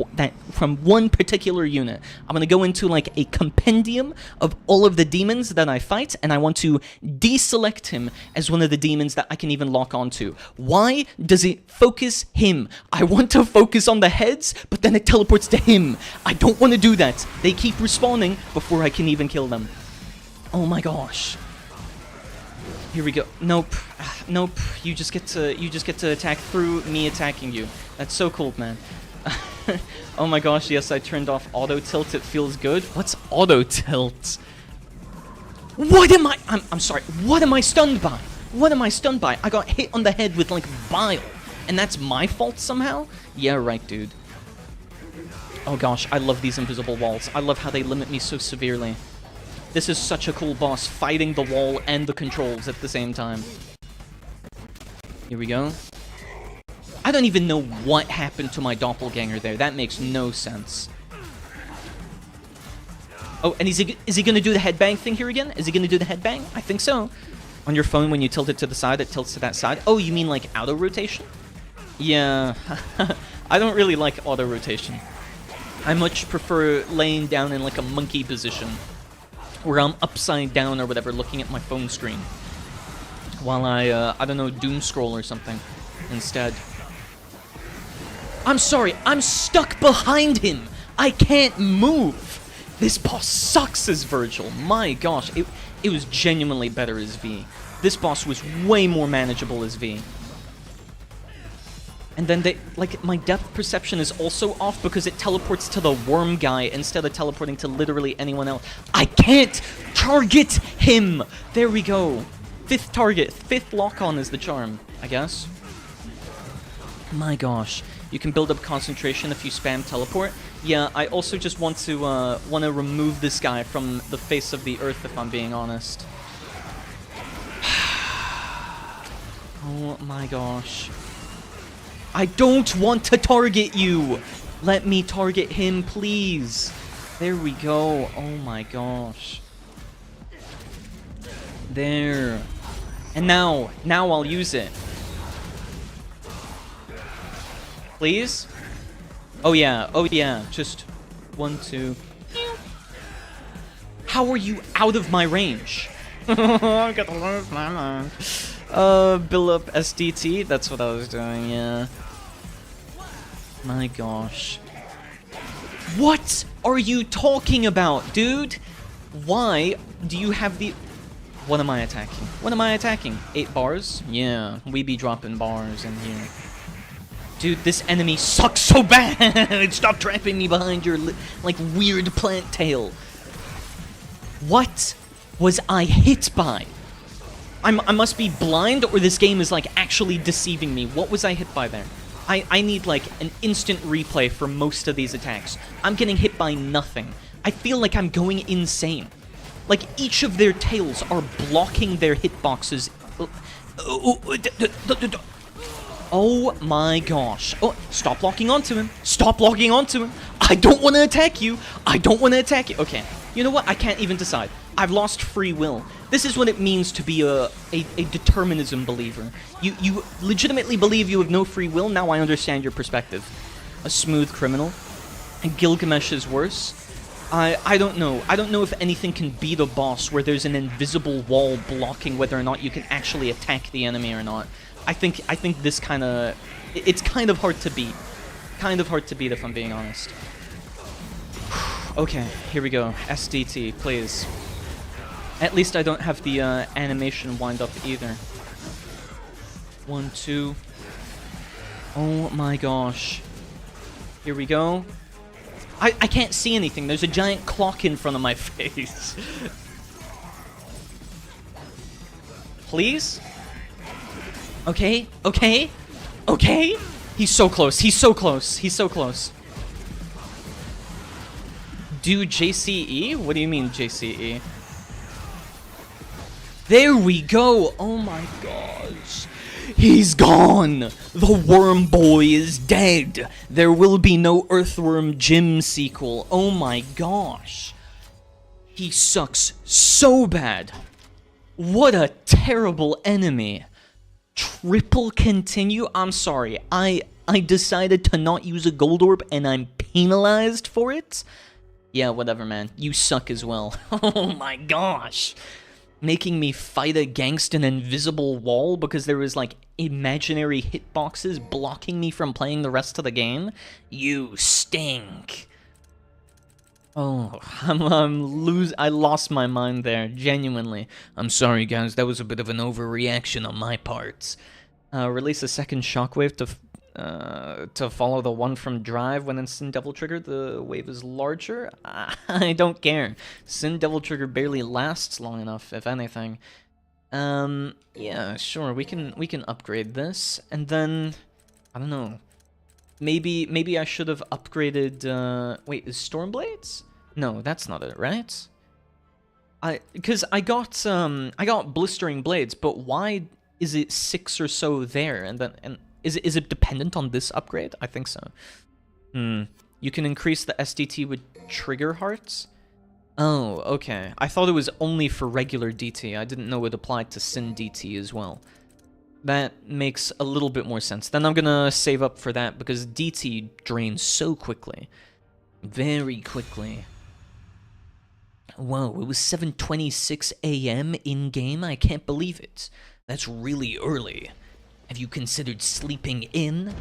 one particular unit. I'm gonna go into like a compendium of all of the demons that I fight, and I want to deselect him as one of the demons that I can even lock onto. Why does it focus him? I want to focus on the heads, but then it teleports to him. I don't want to do that. They keep respawning before I can even kill them. Oh my gosh. Here we go. Nope. Nope. You just get to attack through me attacking you. That's so cool, man. Oh my gosh, yes, I turned off auto tilt. It feels good. What's auto tilt? What am I... I'm sorry. What am I stunned by? What am I stunned by? I got hit on the head with, like, bile. And that's my fault somehow? Yeah, right, dude. Oh gosh, I love these invisible walls. I love how they limit me so severely. This is such a cool boss, fighting the wall and the controls at the same time. Here we go. I don't even know what happened to my doppelganger there. That makes no sense. Oh, and is he going to do the headbang thing here again? Is he going to do the headbang? I think so. On your phone, when you tilt it to the side, it tilts to that side. Oh, you mean like auto-rotation? Yeah. I don't really like auto-rotation. I much prefer laying down in like a monkey position, where I'm upside down or whatever, looking at my phone screen, while I don't know, doom scroll or something instead. I'm sorry, I'm stuck behind him. I can't move. This boss sucks as Vergil. My gosh, it was genuinely better as V. This boss was way more manageable as V. And then my depth perception is also off because it teleports to the worm guy instead of teleporting to literally anyone else. I can't target him! There we go. 5th target. 5th lock-on is the charm, I guess. My gosh. You can build up concentration if you spam teleport. Yeah, I also just want to remove this guy from the face of the earth, if I'm being honest. Oh my gosh. I don't want to target you! Let me target him, please. There we go. Oh my gosh. There. And now I'll use it. Please? Oh yeah, just 1, 2. How are you out of my range? I got to lose my mind. Build up SDT, that's what I was doing, yeah. My gosh. What are you talking about, dude? Why do you have the... What am I attacking? What am I attacking? 8 bars? Yeah, we be dropping bars in here. Dude, this enemy sucks so bad! Stop trapping me behind your, like, weird plant tail. What was I hit by? I must be blind, or this game is, like, actually deceiving me. What was I hit by there? I need, like, an instant replay for most of these attacks. I'm getting hit by nothing. I feel like I'm going insane. Like, each of their tails are blocking their hitboxes. Oh my gosh. Oh, stop locking onto him. Stop locking onto him. I don't want to attack you. I don't want to attack you. Okay, you know what? I can't even decide. I've lost free will. This is what it means to be a determinism believer. You legitimately believe you have no free will? Now I understand your perspective. A smooth criminal. And Gilgamesh is worse. I don't know. I don't know if anything can beat a boss where there's an invisible wall blocking whether or not you can actually attack the enemy or not. I think this kind of... It's kind of hard to beat. Kind of hard to beat, if I'm being honest. Okay, here we go. SDT, please. At least I don't have the animation wind up either. 1, 2. Oh my gosh. Here we go. I can't see anything. There's a giant clock in front of my face. Please? Okay, okay, okay. He's so close. He's so close. He's so close. Do JCE? What do you mean JCE? There we go. Oh my gosh. He's gone! The worm boy is dead! There will be no Earthworm Jim sequel. Oh my gosh. He sucks so bad. What a terrible enemy. Triple continue? I'm sorry. I decided to not use a gold orb and I'm penalized for it? Yeah, whatever, man. You suck as well. Oh my gosh. Making me fight against an invisible wall because there was, like, imaginary hitboxes blocking me from playing the rest of the game? You stink. Oh, I lost my mind there, genuinely. I'm sorry, guys, that was a bit of an overreaction on my part. Release a second shockwave to follow the one from Drive when in Sin Devil Trigger. The wave is larger. I don't care. Sin Devil Trigger barely lasts long enough, if anything. Yeah, sure. We can upgrade this, and then I don't know. Maybe I should have upgraded. Wait, is Stormblades? No, that's not it, right? Because I got Blistering Blades, but why is it 6 or so there, and then Is it dependent on this upgrade? I think so. You can increase the SDT with trigger hearts? Oh, okay. I thought it was only for regular DT. I didn't know it applied to Sin DT as well. That makes a little bit more sense. Then I'm gonna save up for that because DT drains so quickly. Very quickly. Whoa, it was 7:26 a.m. in-game? I can't believe it. That's really early. Have you considered sleeping in?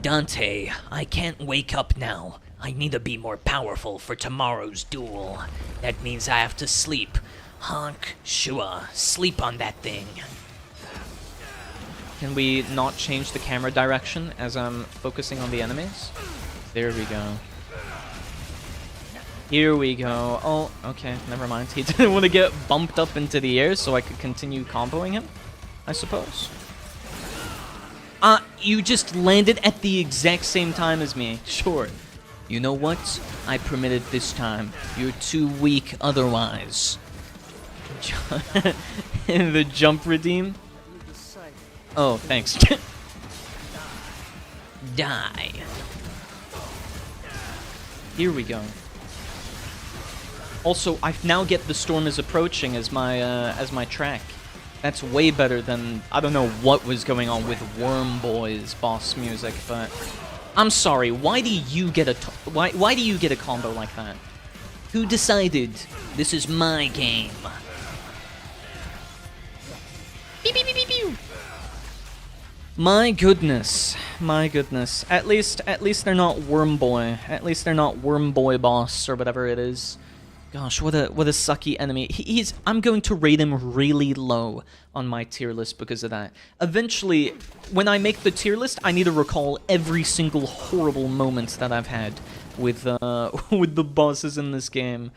Dante, I can't wake up now. I need to be more powerful for tomorrow's duel. That means I have to sleep. Honk, Shua, sleep on that thing. Can we not change the camera direction as I'm focusing on the enemies? There we go. Here we go. Oh, okay, never mind. He didn't want to get bumped up into the air so I could continue comboing him, I suppose. You just landed at the exact same time as me. Sure. You know what? I permit it this time. You're too weak otherwise. The jump redeem? Oh, thanks. Die. Here we go. Also, I now get the storm is approaching as my track. That's way better than, I don't know what was going on with Worm Boy's boss music, but I'm sorry. Why do you get a why do you get a combo like that? Who decided this is my game? Beep, beep, beep, beep, beep. My goodness, my goodness. At least they're not Worm Boy. At least they're not Worm Boy boss or whatever it is. Gosh, what a sucky enemy. I'm going to rate him really low on my tier list because of that. Eventually, when I make the tier list, I need to recall every single horrible moment that I've had with with the bosses in this game.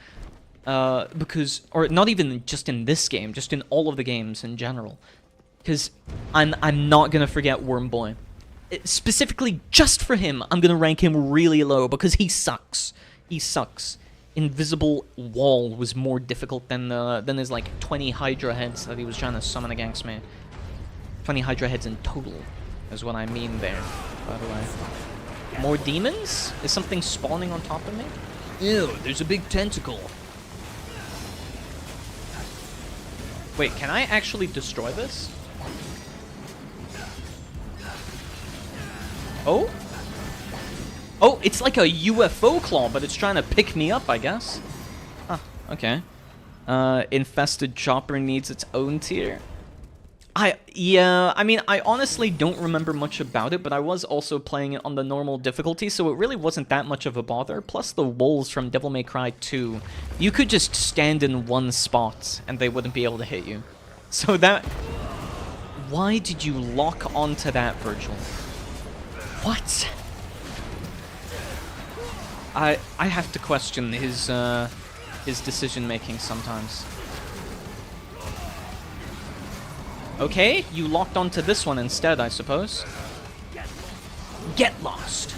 Because, or not even just in this game, just in all of the games in general. Because I'm not gonna forget Worm Boy. Specifically, just for him, I'm gonna rank him really low because he sucks. He sucks. Invisible Wall was more difficult than his like 20 Hydra heads that he was trying to summon against me. 20 Hydra heads in total is what I mean there, by the way. More demons? Is something spawning on top of me? Ew, there's a big tentacle. Wait, can I actually destroy this? Oh? Oh, it's like a UFO claw, but it's trying to pick me up, I guess. Huh, okay. Infested Chopper needs its own tier. Yeah, I mean, I honestly don't remember much about it, but I was also playing it on the normal difficulty, so it really wasn't that much of a bother. Plus the wolves from Devil May Cry 2, you could just stand in one spot and they wouldn't be able to hit you. So that... Why did you lock onto that, Vergil? What? I have to question his decision-making sometimes. Okay, you locked onto this one instead, I suppose. Get lost!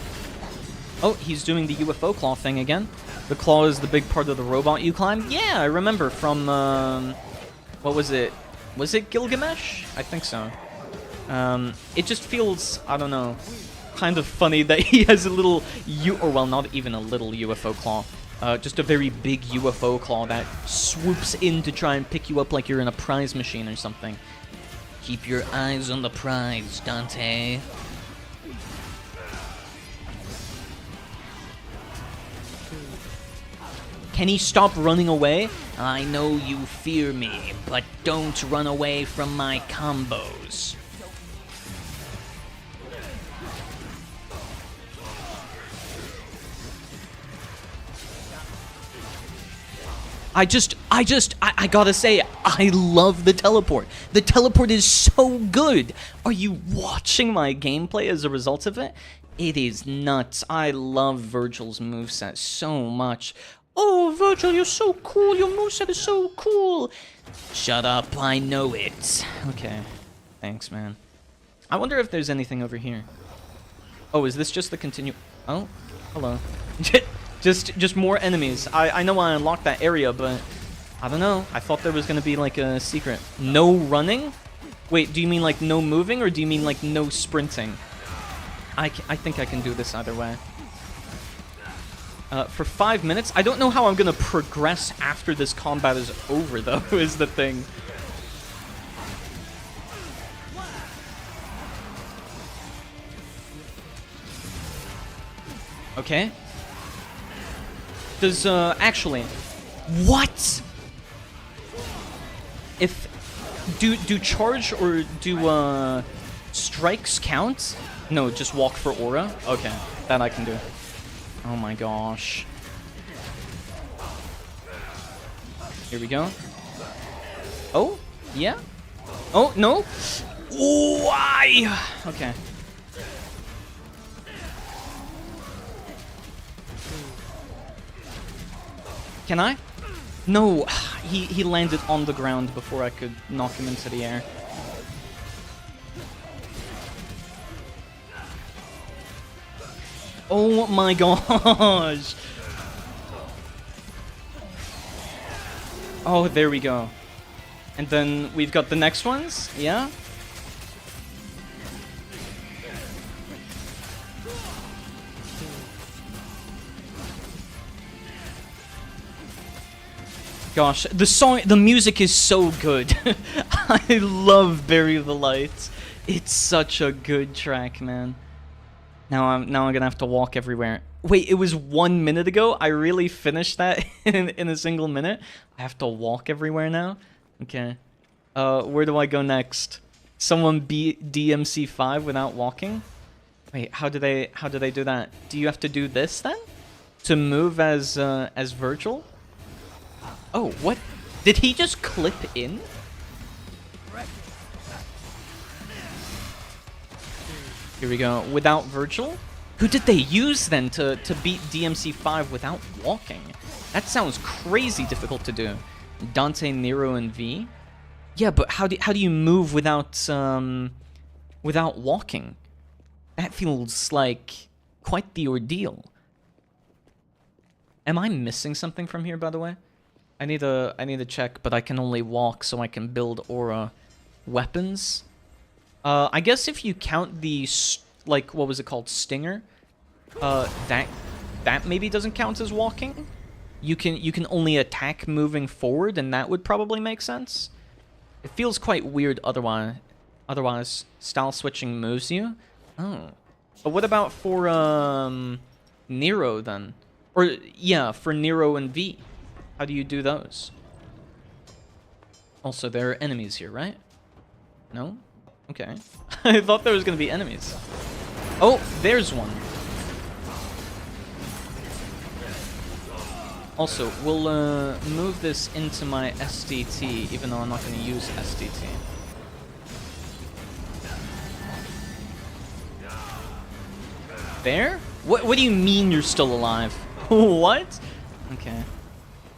Oh, he's doing the UFO claw thing again. The claw is the big part of the robot you climb. Yeah, I remember from, what was it? Was it Gilgamesh? I think so. It just feels, I don't know, kind of funny that he has a little, or well, not even a little UFO claw. Just a very big UFO claw that swoops in to try and pick you up like you're in a prize machine or something. Keep your eyes on the prize, Dante. Can he stop running away? I know you fear me, but don't run away from my combos. I gotta say, I love the teleport. The teleport is so good. Are you watching my gameplay as a result of it? It is nuts. I love Vergil's moveset so much. Oh, Vergil, you're so cool. Your moveset is so cool. Shut up, I know it. Okay, thanks, man. I wonder if there's anything over here. Oh, is this just the continue? Oh, hello. Just more enemies. I know I unlocked that area, but I don't know. I thought there was going to be like a secret. No running? Wait, do you mean like no moving or do you mean like no sprinting? I think I can do this either way. For 5 minutes? I don't know how I'm going to progress after this combat is over, though, is the thing. Okay. Does, actually... What? If... Do charge or do, strikes count? No, just walk for aura? Okay, that I can do. Oh my gosh. Here we go. Oh? Yeah? Oh, no? Why? Okay. Can I? No, he landed on the ground before I could knock him into the air. Oh my gosh! Oh, there we go. And then we've got the next ones, yeah? Gosh, the music is so good. I love Bury the Lights. It's such a good track, man. Now I'm gonna have to walk everywhere. Wait, it was 1 minute ago? I really finished that in a single minute? I have to walk everywhere now? Okay. Where do I go next? Someone beat DMC5 without walking? Wait, how do they do that? Do you have to do this then? To move as Vergil? Oh, what? Did he just clip in? Here we go. Without Vergil? Who did they use then to beat DMC5 without walking? That sounds crazy difficult to do. Dante, Nero, and V? Yeah, but how do you move without walking? That feels like quite the ordeal. Am I missing something from here, by the way? I need to check, but I can only walk, so I can build aura weapons. I guess if you count the like, what was it called, stinger? That maybe doesn't count as walking. You can only attack moving forward, and that would probably make sense. It feels quite weird otherwise. Otherwise, style switching moves you. Oh, but what about for Nero then? Or yeah, for Nero and V. How do you do those? Also, there are enemies here, right? No? Okay. I thought there was gonna be enemies. Oh, there's one. Also, we'll move this into my SDT, even though I'm not gonna use SDT. There? What do you mean you're still alive? What? Okay.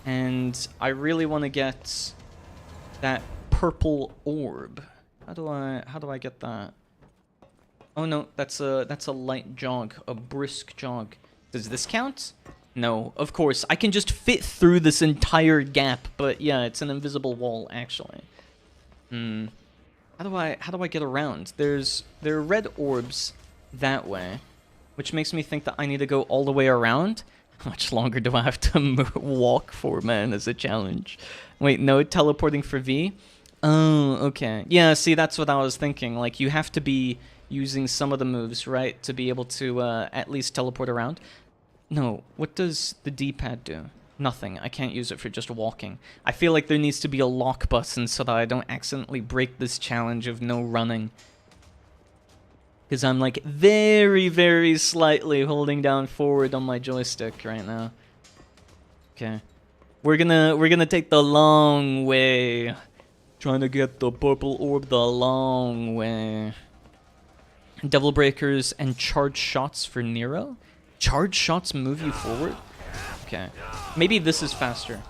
And I really want to get that purple orb. How do I get that? Oh no, that's a light jog, a brisk jog. Does this count? No, of course. I can just fit through this entire gap, but yeah, it's an invisible wall actually. How do I get around? There are red orbs that way, which makes me think that I need to go all the way around. How much longer do I have to walk for, man, as a challenge? Wait, no, teleporting for V? Oh, okay. Yeah, see, that's what I was thinking. Like, you have to be using some of the moves, right, to be able to at least teleport around. No, what does the D-pad do? Nothing. I can't use it for just walking. I feel like there needs to be a lock button so that I don't accidentally break this challenge of no running. Because I'm like very, very slightly holding down forward on my joystick right now. Okay. We're gonna take the long way. Trying to get the purple orb the long way. Devil Breakers and charge shots for Nero? Charge shots move you forward? Okay. Maybe this is faster.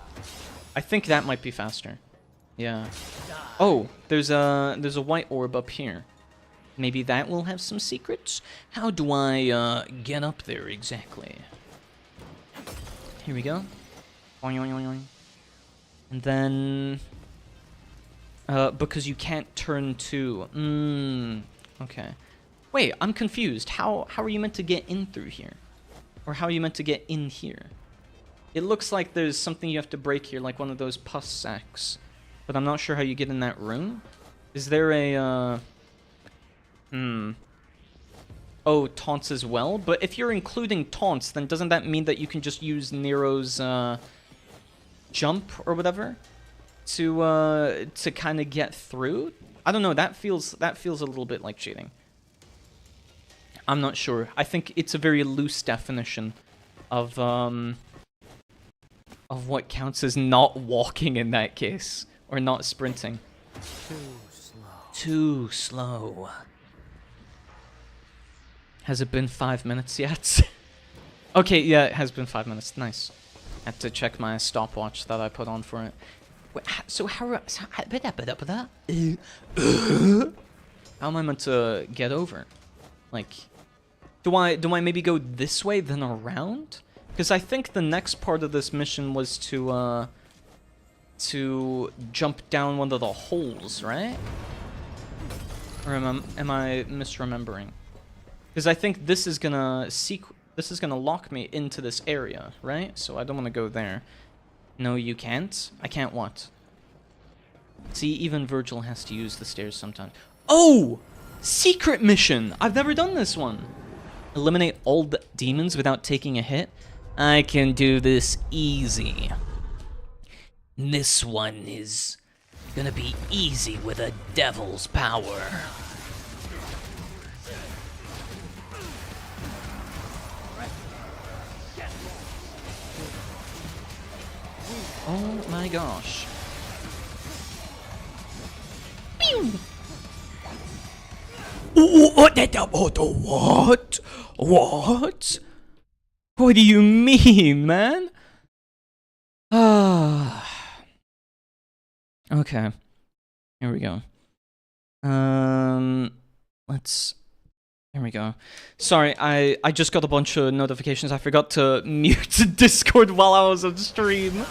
I think that might be faster. Yeah. Oh, there's a white orb up here. Maybe that will have some secrets? How do I get up there exactly? Here we go. And then because you can't turn to. Okay. Wait, I'm confused. How are you meant to get in through here? Or how are you meant to get in here? It looks like there's something you have to break here, like one of those pus sacks. But I'm not sure how you get in that room. Is there a Oh, taunts as well? But if you're including taunts, then doesn't that mean that you can just use Nero's jump or whatever to kind of get through? I don't know, that feels a little bit like cheating. I'm not sure. I think it's a very loose definition of what counts as not walking in that case, or not sprinting. Too slow. Has it been 5 minutes yet? Okay, yeah, it has been 5 minutes. Nice. I have to check my stopwatch that I put on for it. Wait, so how am I meant to get over? Like, do I maybe go this way then around? Because I think the next part of this mission was to jump down one of the holes, right? Or am I misremembering? Because I think this is gonna lock me into this area, right? So I don't want to go there. No, you can't. I can't what? See, even Vergil has to use the stairs sometimes. Oh! Secret mission! I've never done this one. Eliminate all the demons without taking a hit. I can do this easy. This one is gonna be easy with a devil's power. Oh my gosh. What? What? What do you mean, man? Okay. Here we go. Here we go. Sorry, I just got a bunch of notifications. I forgot to mute Discord while I was on stream.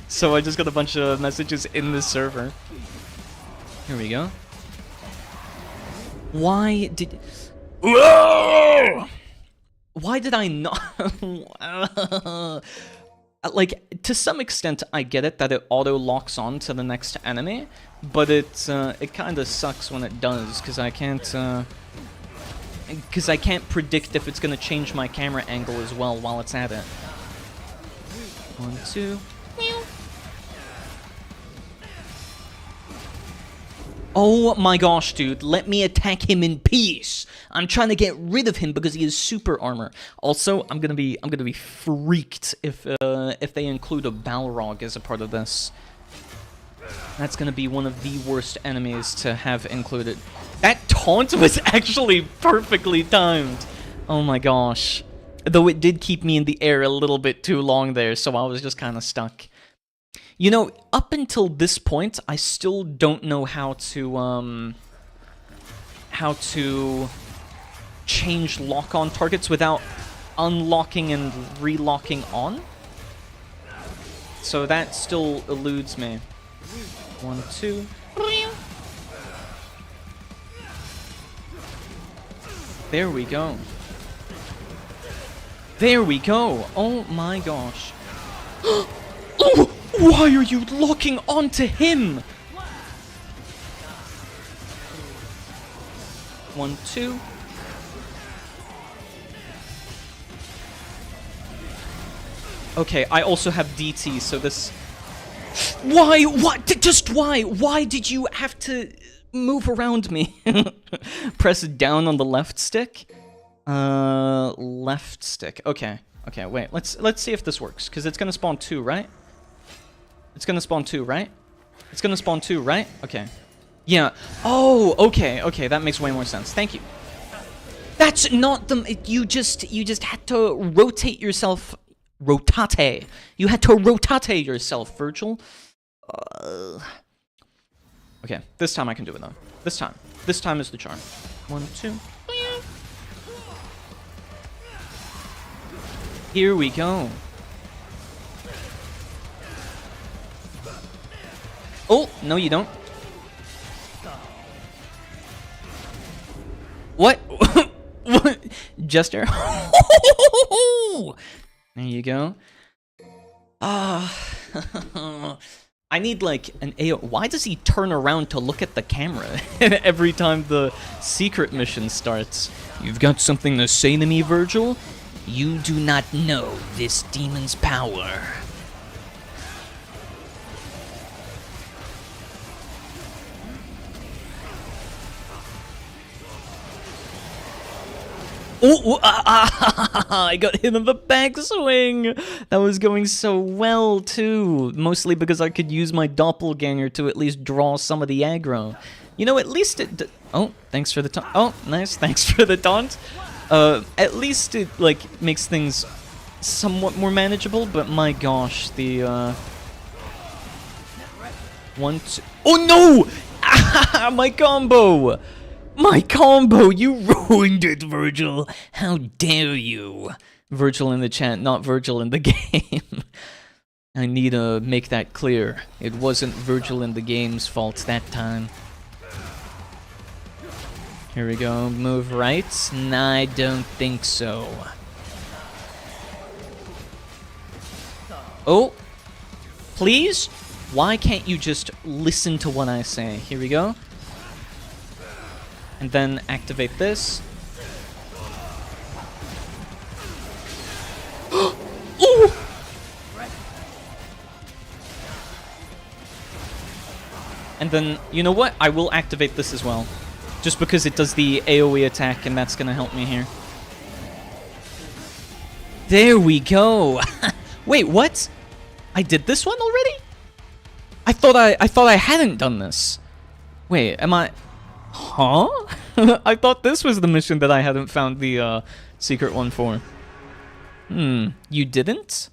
So I just got a bunch of messages in the server. Here we go. Why did I not... Like, to some extent, I get it that it auto-locks on to the next enemy, but it kind of sucks when it does, because I can't predict if it's going to change my camera angle as well while it's at it. 1, 2... Oh my gosh, dude. Let me attack him in peace. I'm trying to get rid of him because he has super armor. Also, I'm gonna be freaked if they include a Balrog as a part of this. That's gonna be one of the worst enemies to have included. That taunt was actually perfectly timed. Oh my gosh. Though it did keep me in the air a little bit too long there, so I was just kind of stuck. You know, up until this point, I still don't know how to change lock-on targets without unlocking and relocking on. So that still eludes me. 1, 2. There we go. There we go. Oh my gosh. Oh! Why are you locking onto him? 1, 2. Okay, I also have DT, so this... Why? What? Just why? Why did you have to move around me? Press down on the left stick? Left stick. Okay. Okay, wait. Let's see if this works, because it's gonna spawn 2, right? It's gonna spawn 2, right? It's gonna spawn 2, right? Okay. Yeah. Oh, okay, okay, that makes way more sense. Thank you. That's not the... You just had to rotate yourself... Rotate. You had to rotate yourself, Vergil. Okay, this time I can do it, though. This time. This time is the charm. 1, 2... Here we go. Oh, no you don't. What? What? Jester? There you go. I need like an AO. Why does he turn around to look at the camera every time the secret mission starts? You've got something to say to me, Vergil? You do not know this demon's power. Oh, I got hit in the backswing. That was going so well, too. Mostly because I could use my doppelganger to at least draw some of the aggro. You know, at least it... Oh, thanks for the taunt. Oh, nice. Thanks for the taunt. At least it, like, makes things somewhat more manageable, but my gosh, the, 1, 2... Oh, no! My combo! My combo! You ruined it, Vergil! How dare you? Vergil in the chat, not Vergil in the game. I need to make that clear. It wasn't Vergil in the game's fault that time. Here we go. Move right? Nah, I don't think so. Oh! Please? Why can't you just listen to what I say? Here we go. And then activate this. Ooh! And then, you know what? I will activate this as well. Just because it does the AoE attack, and that's gonna help me here. There we go! Wait, what? I did this one already? I thought I hadn't done this. Wait, am I... Huh? I thought this was the mission that I hadn't found the secret one for. You didn't?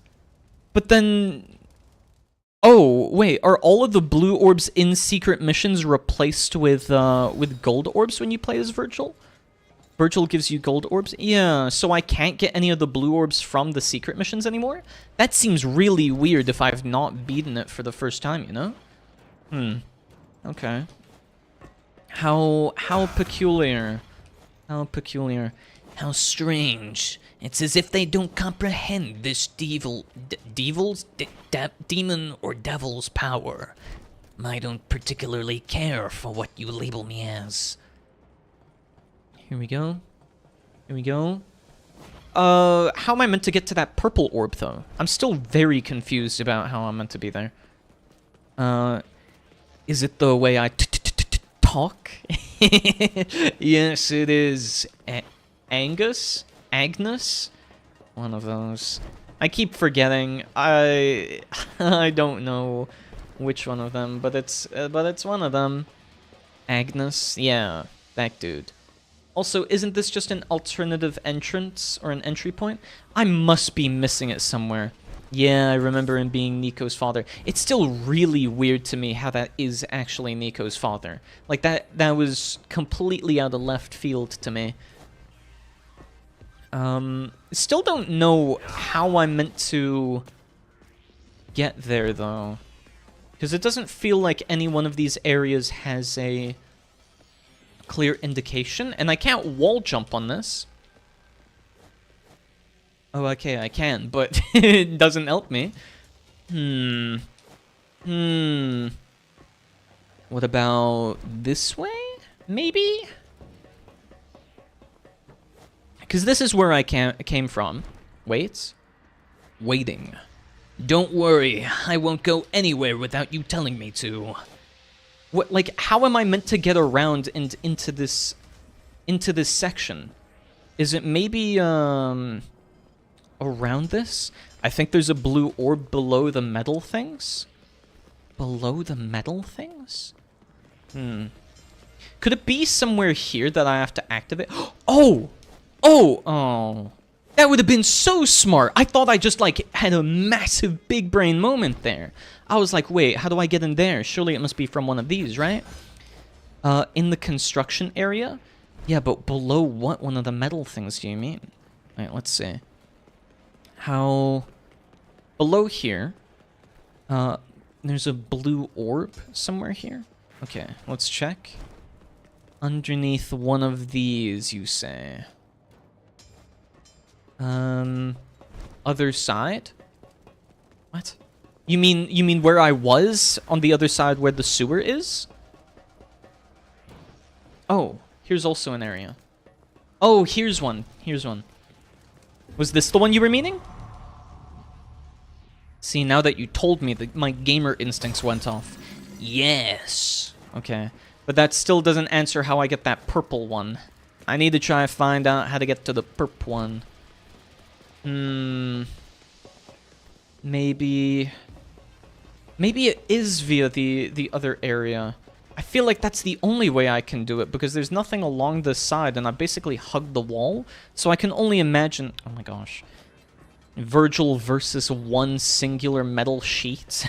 But then... Oh, wait, are all of the blue orbs in secret missions replaced with gold orbs when you play as Vergil? Vergil gives you gold orbs? Yeah, so I can't get any of the blue orbs from the secret missions anymore? That seems really weird if I've not beaten it for the first time, you know? Okay. How peculiar. How peculiar. How strange. It's as if they don't comprehend this demon or devil's power. I don't particularly care for what you label me as. Here we go. Here we go. How am I meant to get to that purple orb, though? I'm still very confused about how I'm meant to be there. Is it the way I cock? Yes, it is. Angus? Agnes? One of those. I keep forgetting. I don't know which one of them, but it's one of them. Agnes? Yeah, that dude. Also, isn't this just an alternative entrance or an entry point? I must be missing it somewhere. Yeah, I remember him being Nico's father. It's still really weird to me how that is actually Nico's father. Like, that was completely out of left field to me. Still don't know how I'm meant to get there, though. Because it doesn't feel like any one of these areas has a clear indication. And I can't wall jump on this. Oh, okay, I can, but it doesn't help me. What about this way? Maybe? Because this is where I came from. Wait. Waiting. Don't worry, I won't go anywhere without you telling me to. What, like, how am I meant to get around and into this section? Is it maybe, around this? I think there's a blue orb below the metal things. Below the metal things? Could it be somewhere here that I have to activate? Oh! Oh! That would have been so smart. I thought I just, like, had a massive big brain moment there. I was like, wait, how do I get in there? Surely it must be from one of these, right? In the construction area? Yeah, but below what one of the metal things do you mean? Alright, let's see. How... Below here, there's a blue orb somewhere here? Okay, let's check. Underneath one of these, you say. Other side? What? You mean where I was? On the other side where the sewer is? Oh, here's also an area. Oh, here's one. Here's one. Was this the one you were meaning? See, now that you told me, my gamer instincts went off. Yes. Okay. But that still doesn't answer how I get that purple one. I need to try to find out how to get to the perp one. Maybe it is via the other area. I feel like that's the only way I can do it, because there's nothing along this side, and I basically hugged the wall, so I can only imagine... Oh my gosh. Vergil versus one singular metal sheet.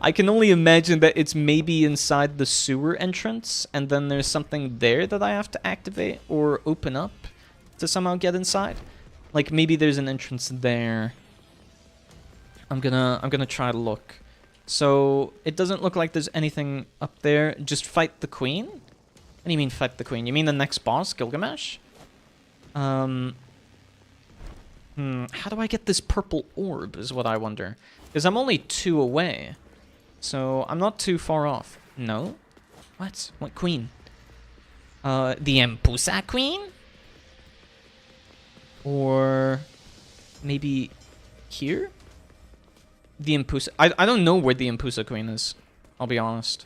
I can only imagine that it's maybe inside the sewer entrance, and then there's something there that I have to activate or open up to somehow get inside. Like, maybe there's an entrance there. I'm gonna try to look. So, it doesn't look like there's anything up there. Just fight the queen? What do you mean fight the queen? You mean the next boss, Gilgamesh? How do I get this purple orb is what I wonder. Because I'm only 2 away. So, I'm not too far off. No? What? What queen? The Empusa queen? Or maybe here? The Empusa... I don't know where the Empusa queen is. I'll be honest.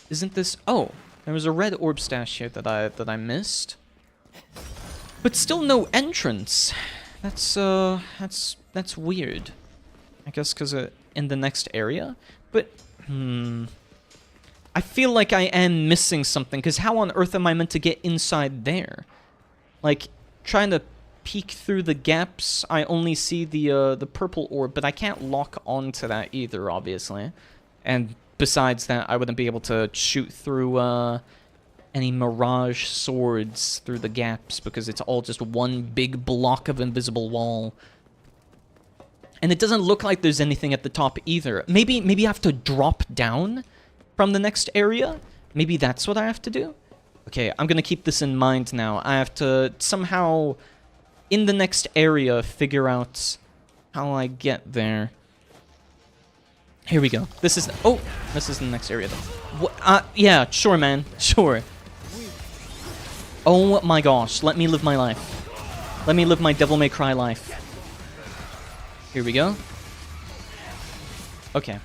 Isn't this... Oh, there was a red orb stash here that I missed. But still no entrance. That's weird. I guess because in the next area? But, I feel like I am missing something, because how on earth am I meant to get inside there? Like, trying to peek through the gaps, I only see the purple orb, but I can't lock onto that either, obviously. And besides that, I wouldn't be able to shoot through, any mirage swords through the gaps, because it's all just one big block of invisible wall. And it doesn't look like there's anything at the top either. Maybe I have to drop down from the next area? Maybe that's what I have to do? Okay, I'm gonna keep this in mind now. I have to somehow, in the next area, figure out how I get there. Here we go. This is... Oh! This is the next area, though. What? Yeah, sure, man. Sure. Oh my gosh, let me live my life. Let me live my Devil May Cry life. Here we go. Okay.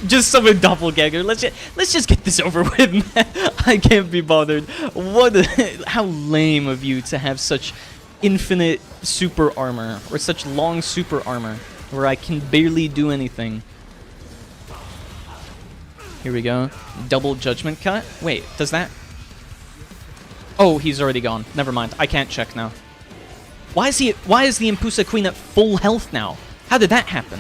Just summon doppelganger. Let's just get this over with, man. I can't be bothered. How lame of you to have such infinite super armor, or such long super armor, where I can barely do anything. Here we go. Double judgment cut. Wait, does that... Oh, he's already gone. Never mind. I can't check now. Why is the Impusa Queen at full health now? How did that happen?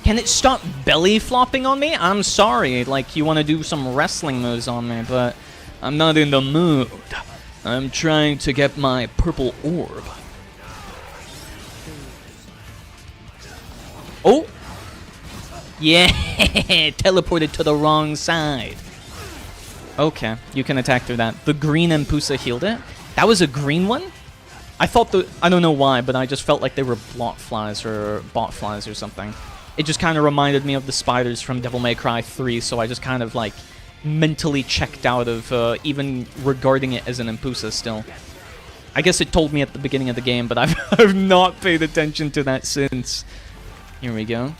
Can it stop belly flopping on me? I'm sorry, like, you want to do some wrestling moves on me, but I'm not in the mood. I'm trying to get my purple orb. Oh! Yeah! Teleported to the wrong side. Okay, you can attack through that. The green Impusa healed it. That was a green one? I thought I don't know why, but I just felt like they were blot flies or bot flies or something. It just kind of reminded me of the spiders from Devil May Cry 3, so I just kind of, like, mentally checked out of even regarding it as an Impusa still. I guess it told me at the beginning of the game, but I've not paid attention to that since. Here we go.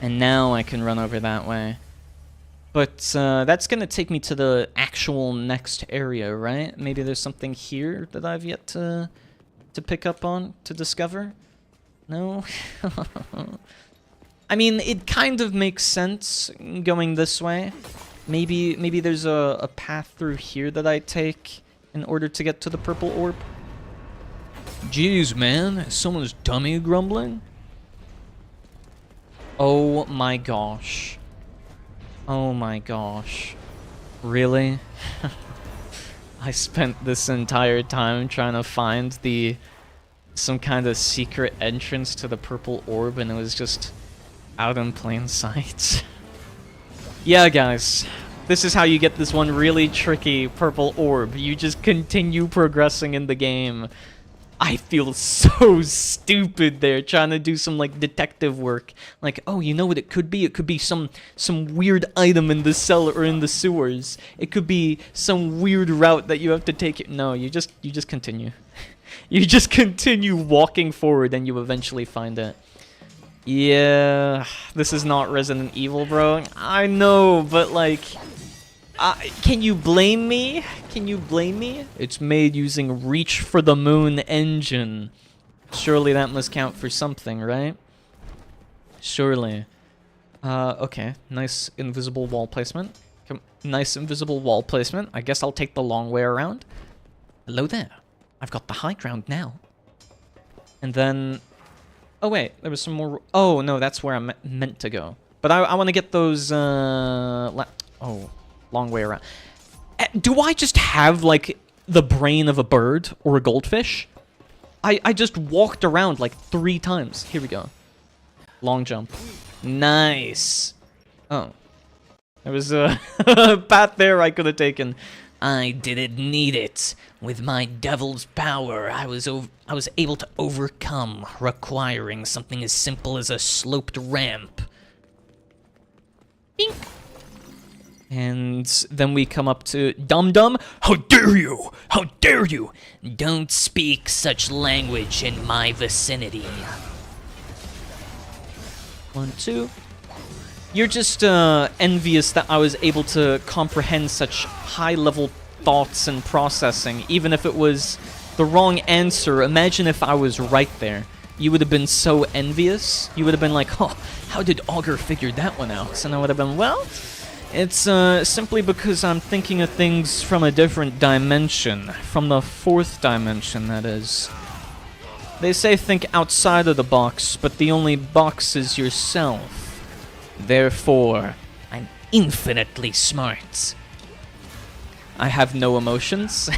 And now I can run over that way. But that's going to take me to the actual next area, right? Maybe there's something here that I've yet to pick up on, to discover? No? I mean, it kind of makes sense going this way. Maybe there's a path through here that I take in order to get to the purple orb. Jeez, man. Is someone's tummy grumbling? Oh my gosh. Oh my gosh. Really? I spent this entire time trying to find some kind of secret entrance to the purple orb, and it was just out in plain sight. Yeah, guys. This is how you get this one really tricky purple orb. You just continue progressing in the game. I feel so stupid there, trying to do some, like, detective work. Like, oh, you know what it could be? It could be some weird item in the cellar or in the sewers. It could be some weird route that you have to take. No, you just continue. You just continue walking forward, and you eventually find it. Yeah, this is not Resident Evil, bro. I know, but, like... can you blame me? Can you blame me? It's made using Reach for the Moon engine. Surely that must count for something, right? Surely. Okay. Nice invisible wall placement. Nice invisible wall placement. I guess I'll take the long way around. Hello there. I've got the high ground now. And then... Oh, wait. There was some more... Oh, no. That's where I'm meant to go. But I want to get those... Oh... Long way around. Do I just have, like, the brain of a bird or a goldfish? I just walked around, like, 3 times. Here we go. Long jump. Nice. Oh. There was a path there I could have taken. I didn't need it. With my devil's power, I was able to overcome, requiring something as simple as a sloped ramp. Bink. And then we come up to Dum Dum. How dare you! How dare you! Don't speak such language in my vicinity. 1, 2. You're just envious that I was able to comprehend such high-level thoughts and processing, even if it was the wrong answer. Imagine if I was right there. You would have been so envious. You would have been like, oh, how did Auger figure that one out? And I would have been, well... It's simply because I'm thinking of things from a different dimension. From the 4th dimension, that is. They say think outside of the box, but the only box is yourself. Therefore, I'm infinitely smart. I have no emotions.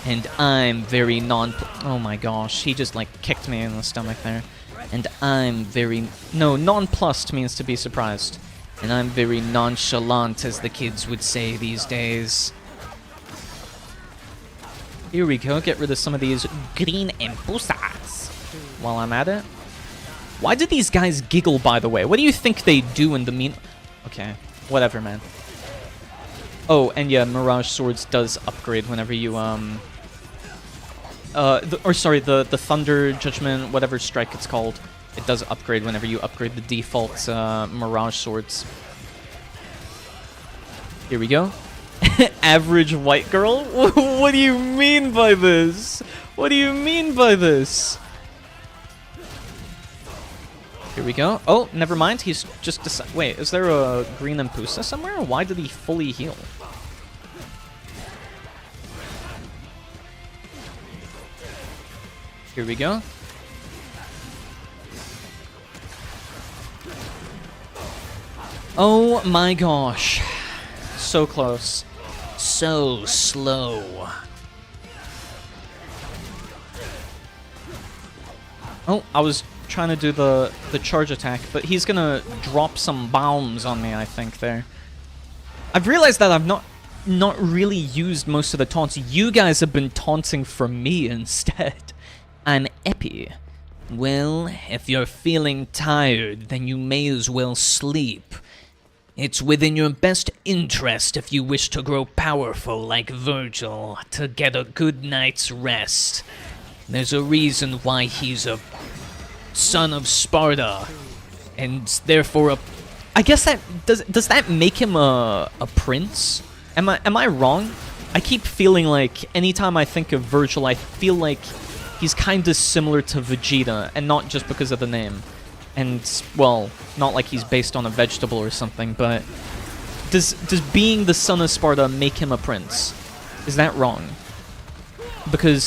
And I'm very oh my gosh, he just, like, kicked me in the stomach there. And I'm very... No, nonplussed means to be surprised. And I'm very nonchalant, as the kids would say these days. Here we go, get rid of some of these green impulsas while I'm at it. Why do these guys giggle, by the way? What do you think they do in the mean... Okay, whatever, man. Oh, and yeah, Mirage Swords does upgrade whenever you, the Thunder Judgment, whatever strike it's called. It does upgrade whenever you upgrade the default Mirage swords. Here we go. Average white girl? What do you mean by this? What do you mean by this? Here we go. Oh, never mind. He's just wait, is there a green Impusa somewhere? Why did he fully heal? Here we go. Oh my gosh. So close. So slow. Oh, I was trying to do the charge attack, but he's gonna drop some bombs on me, I think, there. I've realized that I've not really used most of the taunts. You guys have been taunting for me instead. I'm Epi. Well, if you're feeling tired, then you may as well sleep. It's within your best interest if you wish to grow powerful like Vergil, to get a good night's rest. There's a reason why he's a son of Sparta, and therefore a... I guess that... Does that make him a prince? Am I wrong? I keep feeling like anytime I think of Vergil, I feel like he's kind of similar to Vegeta, and not just because of the name. And, well, not like he's based on a vegetable or something, but... Does being the son of Sparta make him a prince? Is that wrong? Because,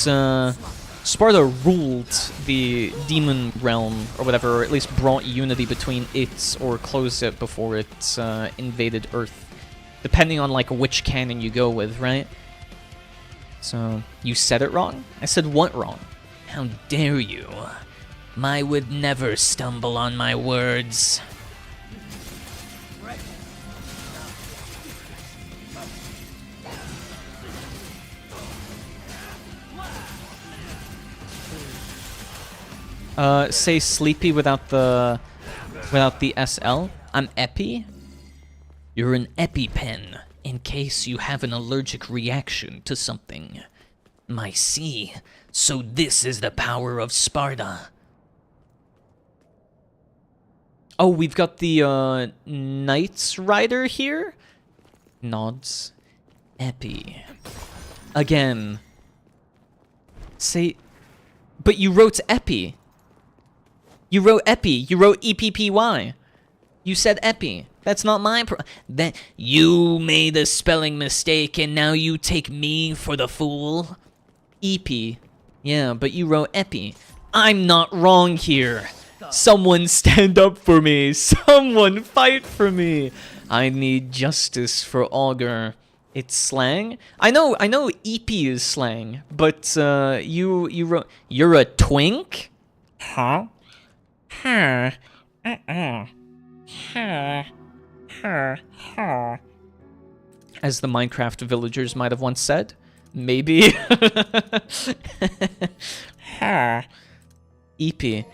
Sparta ruled the demon realm, or whatever, or at least brought unity between it, or closed it before it invaded Earth. Depending on, like, which canon you go with, right? So, you said it wrong? I said what wrong? How dare you? I would never stumble on my words. Say sleepy without the SL. I'm Epi. You're an EpiPen, in case you have an allergic reaction to something. I see. So this is the power of Sparta. Oh, we've got the Knights Rider here. Nods. Epi. Again. Say, but you wrote Epi. You wrote Epi. You wrote EPPY. You said Epi. That's not my that you made a spelling mistake and now you take me for the fool. EP. Yeah, but you wrote Epi. I'm not wrong here. Someone stand up for me. Someone fight for me. I need justice for Auger. It's slang? I know EP is slang, but you wrote you're a twink? Huh? Huh. As the Minecraft villagers might have once said. Maybe. EP.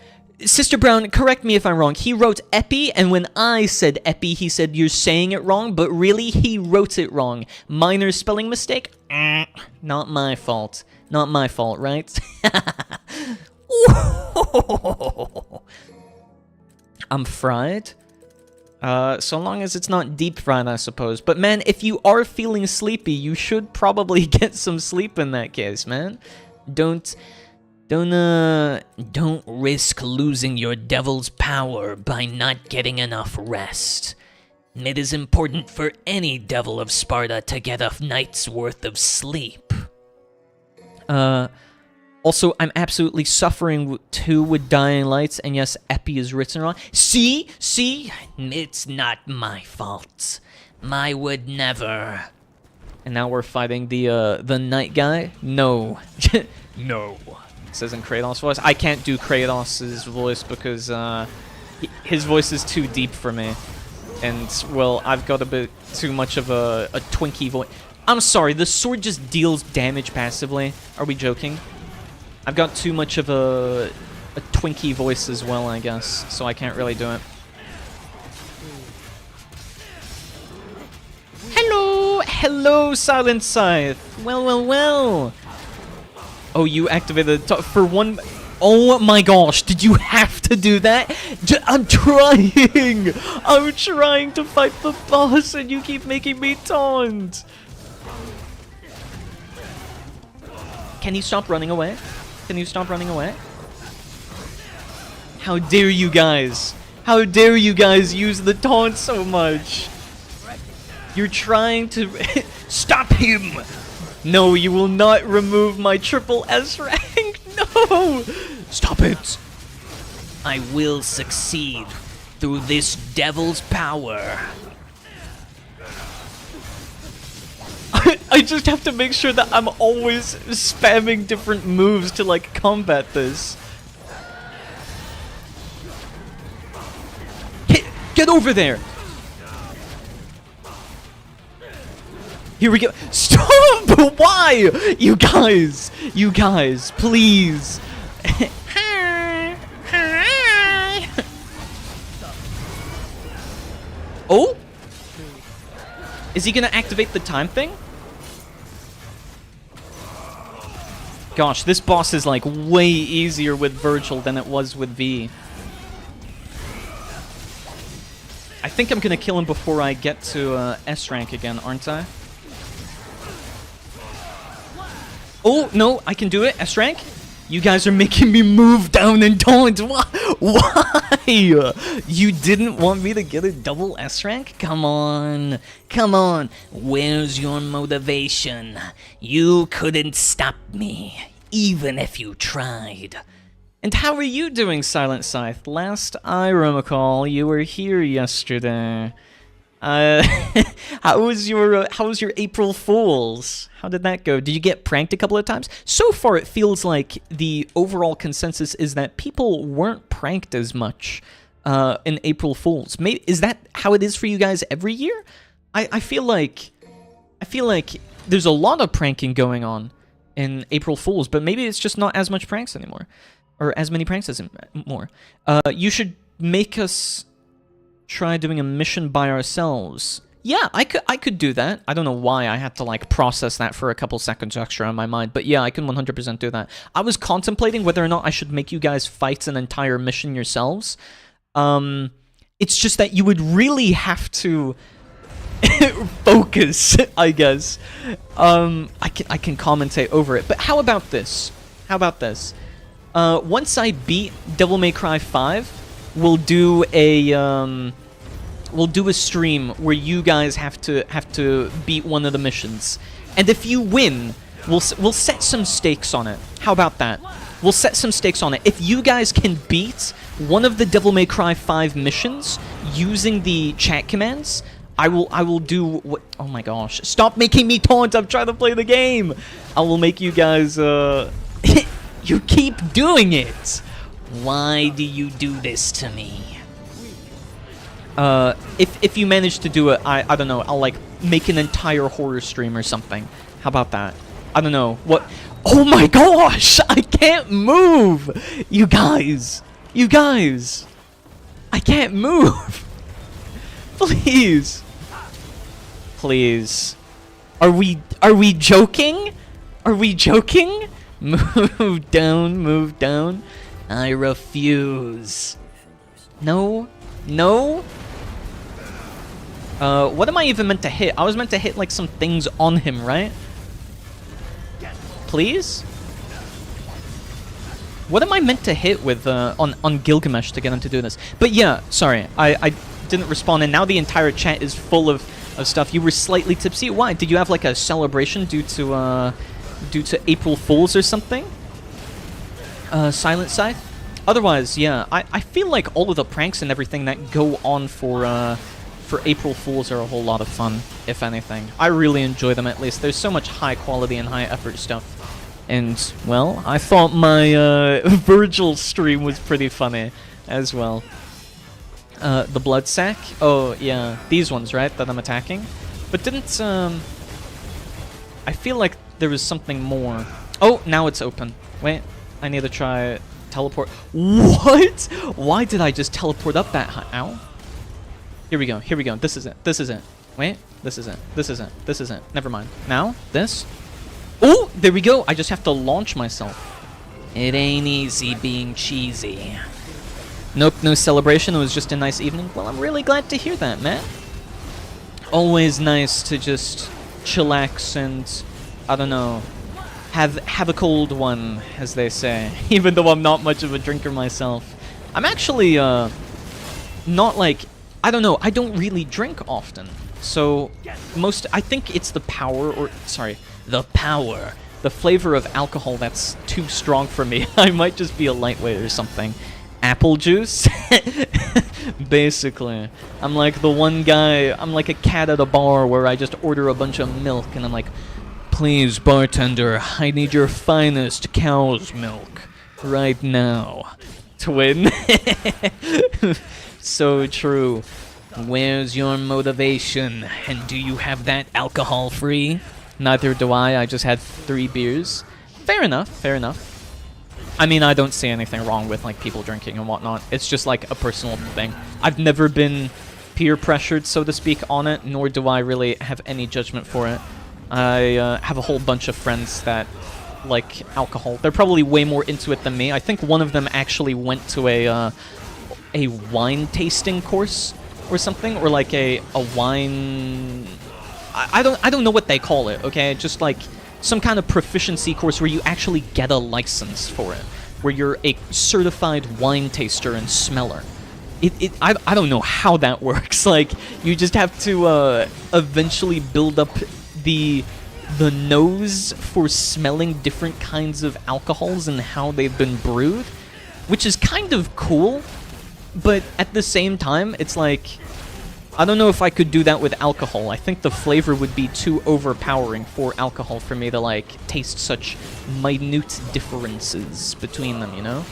Sister Brown, correct me if I'm wrong. He wrote Epi, and when I said Epi, he said you're saying it wrong, but really, he wrote it wrong. Minor spelling mistake? Not my fault. Not my fault, right? I'm fried? So long as it's not deep fried, I suppose. But man, if you are feeling sleepy, you should probably get some sleep in that case, man. Don't risk losing your devil's power by not getting enough rest. It is important for any devil of Sparta to get a night's worth of sleep. Also, I'm absolutely suffering too with dying lights, and yes, Epi is written wrong. See? It's not my fault. I would never. And now we're fighting the night guy? No. No. It says in Kratos' voice. I can't do Kratos' voice because his voice is too deep for me. And, well, I've got a bit too much of a Twinkie voice. I'm sorry, the sword just deals damage passively. Are we joking? I've got too much of a Twinkie voice as well, I guess, so I can't really do it. Hello, Silent Scythe. Well. Oh, you activated the top for one. Oh my gosh! Did you have to to do that. I'm trying. I'm trying to fight the boss, and you keep making me taunt. Can you stop running away? Can you stop running away? How dare you guys? How dare you guys use the taunt so much? You're trying to stop him. No, you will not remove my triple S rank. No! Stop it. I will succeed through this devil's power. I just have to make sure that I'm always spamming different moves to like combat this. Get over there! Here we go. Stop! Why? You guys, please. Oh? Is he gonna activate the time thing? Gosh, this boss is like way easier with Vergil than it was with V. I think I'm gonna kill him before I get to S rank again, aren't I? Oh, no, I can do it, S rank? You guys are making me move down and taunt. Why? You didn't want me to get a double S rank? Come on. Come on. Where's your motivation? You couldn't stop me, even if you tried. And how are you doing, Silent Scythe? Last I recall, you were here yesterday. How was your April Fools? How did that go? Did you get pranked a couple of times? So far, it feels like the overall consensus is that people weren't pranked as much in April Fools. Maybe, is that how it is for you guys every year? I feel like there's a lot of pranking going on in April Fools, but maybe it's just not as much pranks anymore, or as many pranks as more. You should make us try doing a mission by ourselves. Yeah, I could do that. I don't know why I had to like process that for a couple seconds extra in my mind, but yeah, I can 100% do that. I was contemplating whether or not I should make you guys fight an entire mission yourselves. It's just that you would really have to focus, I guess. I can commentate over it, but how about this? How about this? Once I beat Devil May Cry 5, we'll do a stream where you guys have to beat one of the missions, and if you win, we'll set some stakes on it. How about that? We'll set some stakes on it. If you guys can beat one of the Devil May Cry 5 missions using the chat commands, I will do what? Oh my gosh! Stop making me taunt! I'm trying to play the game. I will make you guys. You keep doing it. Why do you do this to me? If you manage to do it, I don't know, I'll like make an entire horror stream or something. How about that? I don't know. What? Oh my gosh! I can't move! You guys! I can't move! Please! Please. Are we joking? Are we joking? Move down, move down. I refuse. No? No? What am I even meant to hit? I was meant to hit, like, some things on him, right? Please? What am I meant to hit with, on Gilgamesh to get him to do this? But yeah, sorry, I didn't respond, and now the entire chat is full of stuff. You were slightly tipsy? Why? Did you have, like, a celebration due to April Fools or something? Silent Scythe? Otherwise, yeah, I feel like all of the pranks and everything that go on for April Fools are a whole lot of fun, if anything. I really enjoy them, at least. There's so much high quality and high effort stuff. And, well, I thought my Vergil stream was pretty funny as well. The blood sack? Oh, yeah, these ones, right, that I'm attacking? But didn't, I feel like there was something more. Oh, now it's open. Wait, I need to try teleport. What? Why did I just teleport up that high? Ow. Here we go, here we go. This is it, this is it. Wait, this is it, this is it, this is it. Never mind. Now, this. Oh, there we go. I just have to launch myself. It ain't easy being cheesy. Nope, no celebration. It was just a nice evening. Well, I'm really glad to hear that, man. Always nice to just chillax and, I don't know, have a cold one, as they say. Even though I'm not much of a drinker myself. I'm actually, not like, I don't know, I don't really drink often. So, I think it's the power, the power. The flavor of alcohol that's too strong for me. I might just be a lightweight or something. Apple juice? Basically. I'm like the one guy, I'm like a cat at a bar where I just order a bunch of milk and I'm like, please, bartender, I need your finest cow's milk right now to win. So true. Where's your motivation? And do you have that alcohol-free? Neither do I just had 3 beers. Fair enough, fair enough. I mean, I don't see anything wrong with, like, people drinking and whatnot. It's just, like, a personal thing. I've never been peer pressured, so to speak, on it, nor do I really have any judgment for it. I have a whole bunch of friends that like alcohol. They're probably way more into it than me. I think one of them actually went to a wine tasting course or something, or like a wine... I don't know what they call it, okay? Just like some kind of proficiency course where you actually get a license for it, where you're a certified wine taster and smeller. I don't know how that works. Like, you just have to eventually build up the nose for smelling different kinds of alcohols and how they've been brewed, which is kind of cool, but at the same time, it's like, I don't know if I could do that with alcohol. I think the flavor would be too overpowering for alcohol for me to, like, taste such minute differences between them, you know?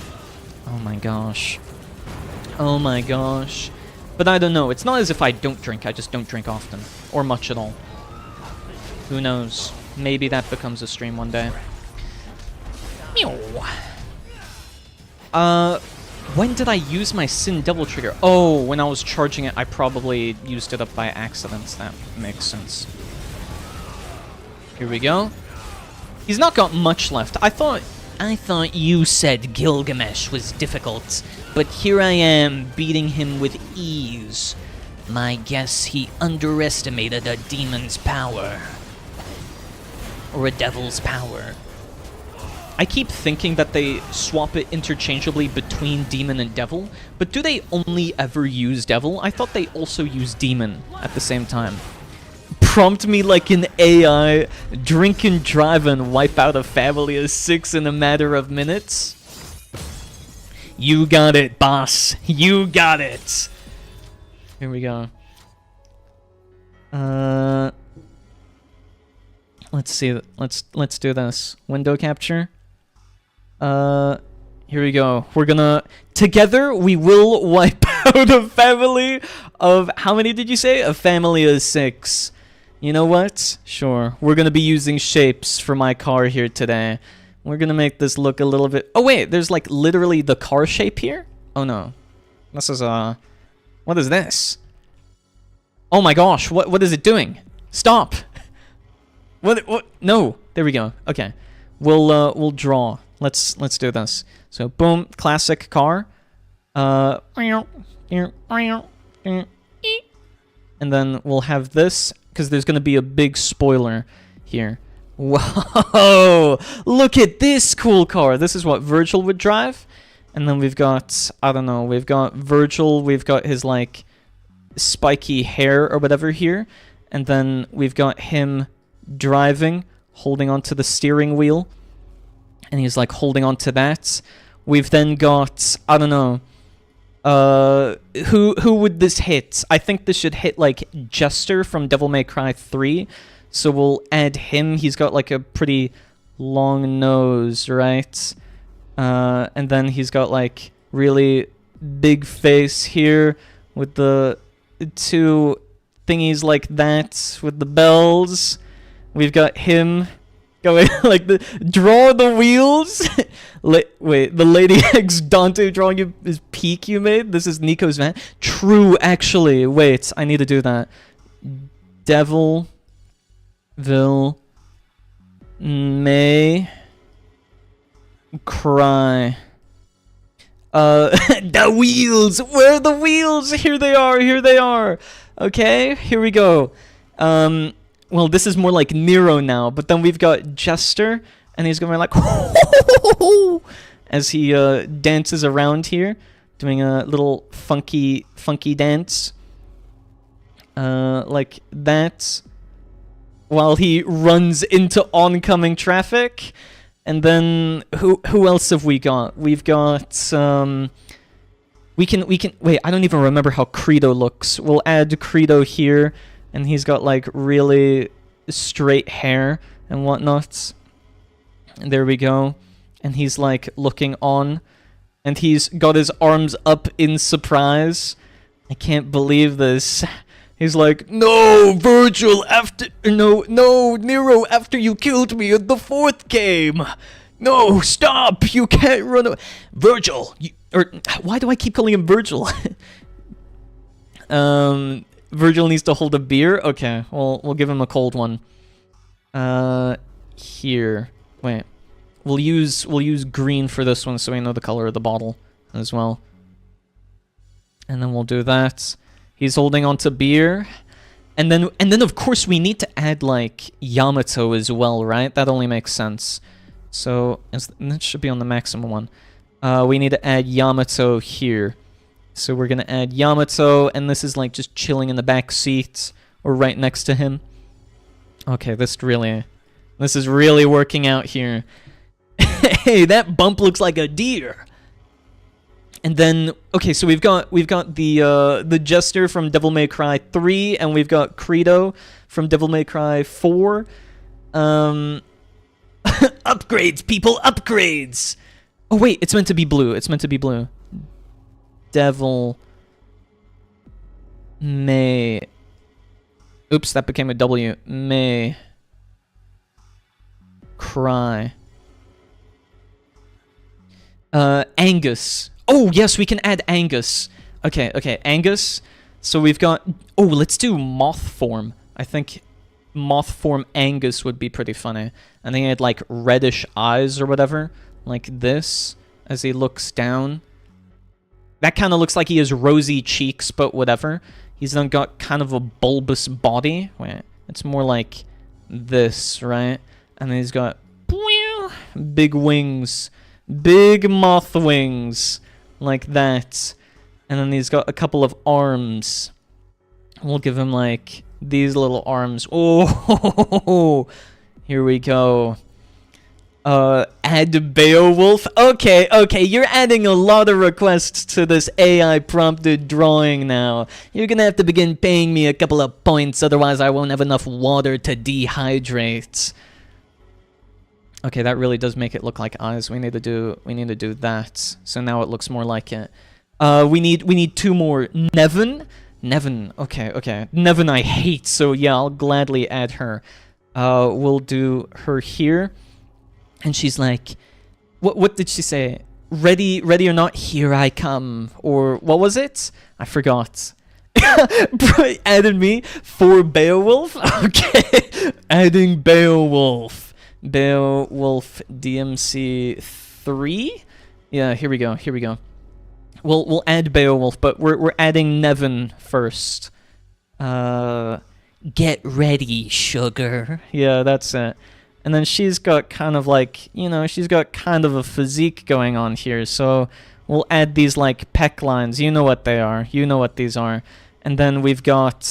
Oh my gosh. Oh my gosh. But I don't know. It's not as if I don't drink. I just don't drink often. Or much at all. Who knows? Maybe that becomes a stream one day. Meow. When did I use my Sin Devil trigger? Oh, when I was charging it, I probably used it up by accident. That makes sense. Here we go. He's not got much left. I thought you said Gilgamesh was difficult, but here I am beating him with ease. My guess he underestimated a demon's power. Or a devil's power. I keep thinking that they swap it interchangeably between demon and devil, but do they only ever use devil? I thought they also use demon at the same time. Prompt me like an AI, drink and drive and wipe out a family of 6 in a matter of minutes. You got it, boss. You got it. Here we go. Let's see. Let's do this. Window capture. Here we go. We're gonna... Together, we will wipe out a family of... How many did you say? A family of 6. You know what? Sure. We're gonna be using shapes for my car here today. We're gonna make this look a little bit... Oh, wait. There's, like, literally the car shape here? Oh, no. This is, What is this? Oh, my gosh. What is it doing? Stop! What? No. There we go. Okay. We'll draw. Let's do this. So, boom, classic car. And then we'll have this, because there's going to be a big spoiler here. Whoa! Look at this cool car. This is what Vergil would drive. And then we've got, I don't know, we've got Vergil, we've got his, like, spiky hair or whatever here. And then we've got him driving, holding onto the steering wheel. And he's like holding on to that. We've then got, I don't know, who would this hit? I think this should hit like Jester from Devil May Cry 3. So we'll add him. He's got like a pretty long nose, right? And then he's got like really big face here with the 2 thingies like that with the bells. We've got him going like the draw the wheels. Wait, the Lady X Dante drawing his peak you made. This is Nico's van. True, actually. Wait, I need to do that. Devil May Cry. The wheels! Where are the wheels? Here they are, here they are. Okay, here we go. Well, this is more like Nero now, but then we've got Jester, and he's going like, as he dances around here, doing a little funky dance. Like that, while he runs into oncoming traffic. And then who else have we got? We've got we can wait, I don't even remember how Credo looks. We'll add Credo here, and he's got like really straight hair and whatnot. And there we go. And he's like looking on, and he's got his arms up in surprise. I can't believe this. He's like, no, Vergil, no, Nero, after you killed me in the 4th game. No, stop, you can't run away. Vergil, why do I keep calling him Vergil? Vergil needs to hold a beer? Okay, well, we'll give him a cold one. Here, wait. We'll use green for this one so we know the color of the bottle as well. And then we'll do that. He's holding on to beer. And then of course we need to add like Yamato as well, right? That only makes sense. So that should be on the maximum one. We need to add Yamato here. So we're gonna add Yamato, and this is like just chilling in the back seat or right next to him. Okay, this is really working out here. Hey, that bump looks like a deer. And then, okay, so we've got the Jester from Devil May Cry 3, and we've got Credo from Devil May Cry 4. Upgrades, people, upgrades! Oh wait, it's meant to be blue. It's meant to be blue. Devil May. Oops, that became a W. May Cry. Angus. Oh, yes, we can add Angus. Okay, Angus. So we've got... Oh, let's do moth form. I think moth form Angus would be pretty funny. And then he had, like, reddish eyes or whatever. Like this, as he looks down. That kind of looks like he has rosy cheeks, but whatever. He's then got kind of a bulbous body. Wait, it's more like this, right? And then he's got big wings. Big moth wings. Like that. And then he's got a couple of arms. We'll give him like these little arms. Oh, here we go. Add Beowulf. Okay, you're adding a lot of requests to this AI prompted drawing now. You're gonna have to begin paying me a couple of points, otherwise I won't have enough water to dehydrate. Okay, that really does make it look like eyes. We need to do that. So now it looks more like it. We need 2 more. Nevin. Okay. Nevin I hate, so yeah, I'll gladly add her. We'll do her here. And she's like, what did she say? Ready or not, here I come. Or what was it? I forgot. Added me for Beowulf. Okay, adding Beowulf. Beowulf DMC 3? Yeah, here we go. We'll add Beowulf, but we're adding Nevin first. Get ready, sugar. Yeah, that's it. And then she's got kind of like, she's got kind of a physique going on here, so we'll add these like pec lines. You know what they are. You know what these are. And then we've got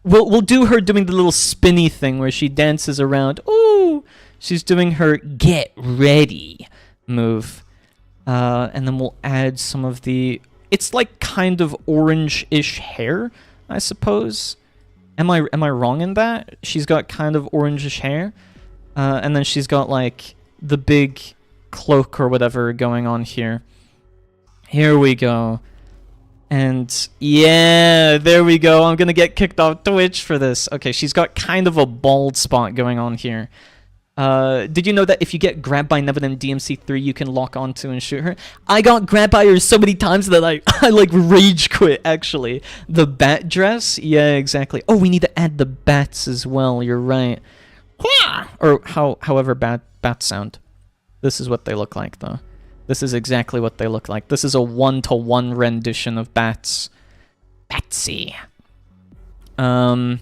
We'll do her doing the little spinny thing where she dances around. Ooh! She's doing her get ready move. And then we'll add some of the... It's like kind of orange-ish hair, I suppose. Am I wrong in that? She's got kind of orange-ish hair. And then she's got like the big cloak or whatever going on here. Here we go. And yeah, there we go. I'm gonna get kicked off Twitch for this. Okay, she's got kind of a bald spot going on here. Did you know that if you get grabbed by Nevin in DMC3, you can lock onto and shoot her? I got grabbed by her so many times that I like rage quit, actually. The bat dress? Yeah, exactly. Oh, we need to add the bats as well. You're right. Or however bats sound. This is what they look like, though. This is exactly what they look like. This is a 1-to-1 rendition of bats. Batsy. Oh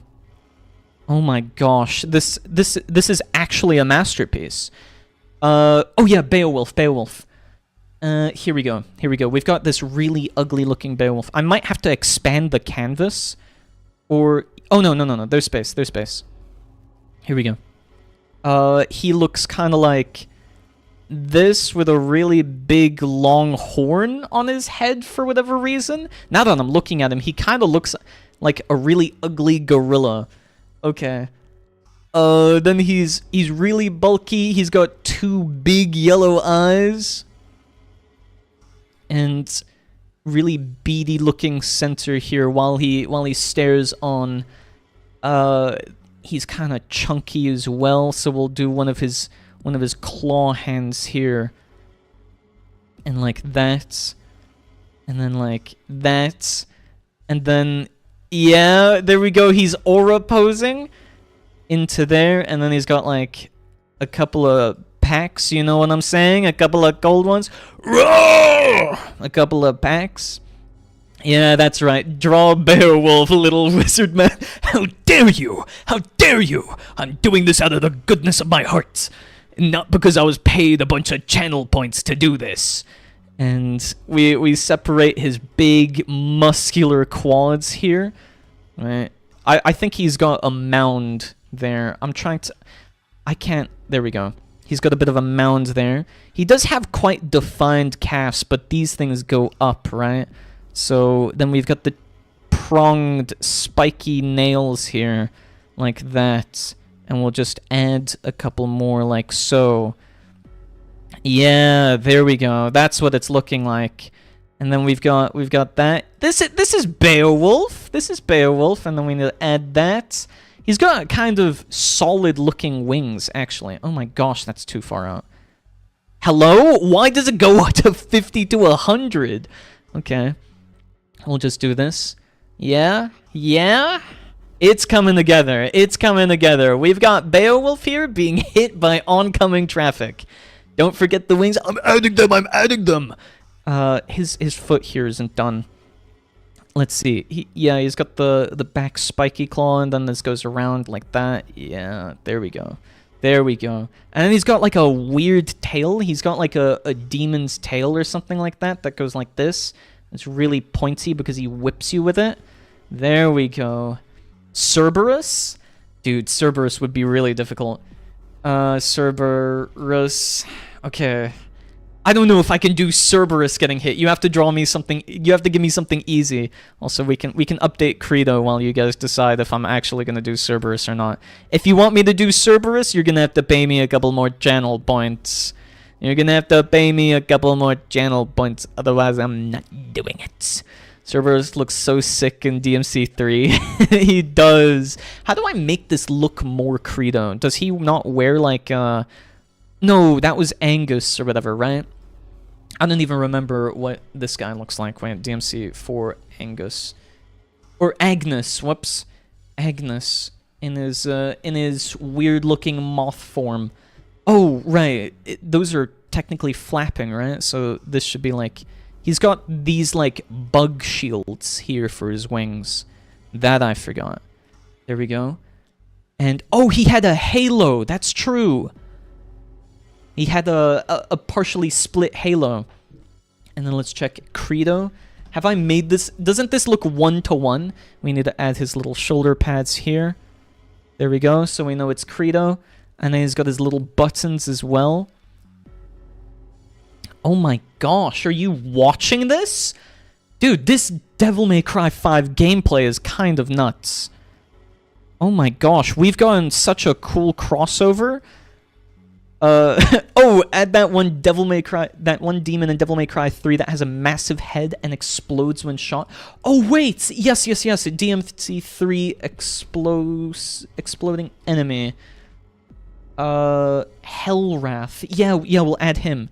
my gosh. This is actually a masterpiece. Oh yeah, Beowulf. Here we go. We've got this really ugly looking Beowulf. I might have to expand the canvas. Or... Oh, no. There's space. Here we go. He looks kind of like this with a really big long horn on his head for whatever reason. Now that I'm looking at him, he kind of looks like a really ugly gorilla. Okay. Then he's really bulky. He's got 2 big yellow eyes. And really beady looking center here while he stares on. He's kind of chunky as well, so we'll do one of his claw hands here. And like that. And then like that. And then yeah, there we go. He's aura posing into there, and then he's got like a couple of packs, you know what I'm saying? A couple of gold ones. Roar! A couple of packs. Yeah, that's right. Draw Beowulf, little wizard man. How dare you? How dare you? I'm doing this out of the goodness of my heart. Not because I was paid a bunch of channel points to do this. And we separate his big, muscular quads here. Right. I think he's got a mound there. I'm trying to... I can't... There we go. He's got a bit of a mound there. He does have quite defined calves, but these things go up, right? So then we've got the pronged, spiky nails here, like that. And we'll just add a couple more like so. Yeah, there we go. That's what it's looking like. And then we've got that. This is Beowulf. This is Beowulf, and then we need to add that. He's got kind of solid-looking wings, actually. Oh my gosh, that's too far out. Hello? Why does it go to 50 to 100? Okay. We'll just do this. Yeah? It's coming together. We've got Beowulf here being hit by oncoming traffic. Don't forget the wings. I'm adding them. His foot here isn't done. Let's see. He's got the back spiky claw, and then this goes around like that. Yeah, there we go. And then he's got like a weird tail. He's got like a demon's tail or something like that goes like this. It's really pointy because he whips you with it. There we go. Cerberus? Dude, Cerberus would be really difficult. Cerberus... Okay. I don't know if I can do Cerberus getting hit. You have to draw me something... You have to give me something easy. Also, we can update Credo while you guys decide if I'm actually going to do Cerberus or not. If you want me to do Cerberus, you're going to have to pay me a couple more channel points. Otherwise, I'm not doing it. Cerberus looks so sick in DMC3. He does. How do I make this look more Credo? Does he not wear like... No, that was Angus or whatever, right? I don't even remember what this guy looks like. Wait, DMC4 Angus. Or Agnes, whoops. Agnes in his weird-looking moth form. Oh, right. Those are technically flapping, right? So this should be like... He's got these, like, bug shields here for his wings. That I forgot. There we go. And, oh, he had a halo. That's true. He had a partially split halo. And then let's check Credo. Have I made this? Doesn't this look 1-to-1? We need to add his little shoulder pads here. There we go. So we know it's Credo. And then he's got his little buttons as well. Oh my gosh. Are you watching this? Dude, this Devil May Cry 5 gameplay is kind of nuts. Oh my gosh. We've gotten such a cool crossover. Oh, add that one Devil May Cry, that one demon in Devil May Cry 3 that has a massive head and explodes when shot. Oh wait, yes, DMC3 exploding enemy. Hellwrath. Yeah, we'll add him.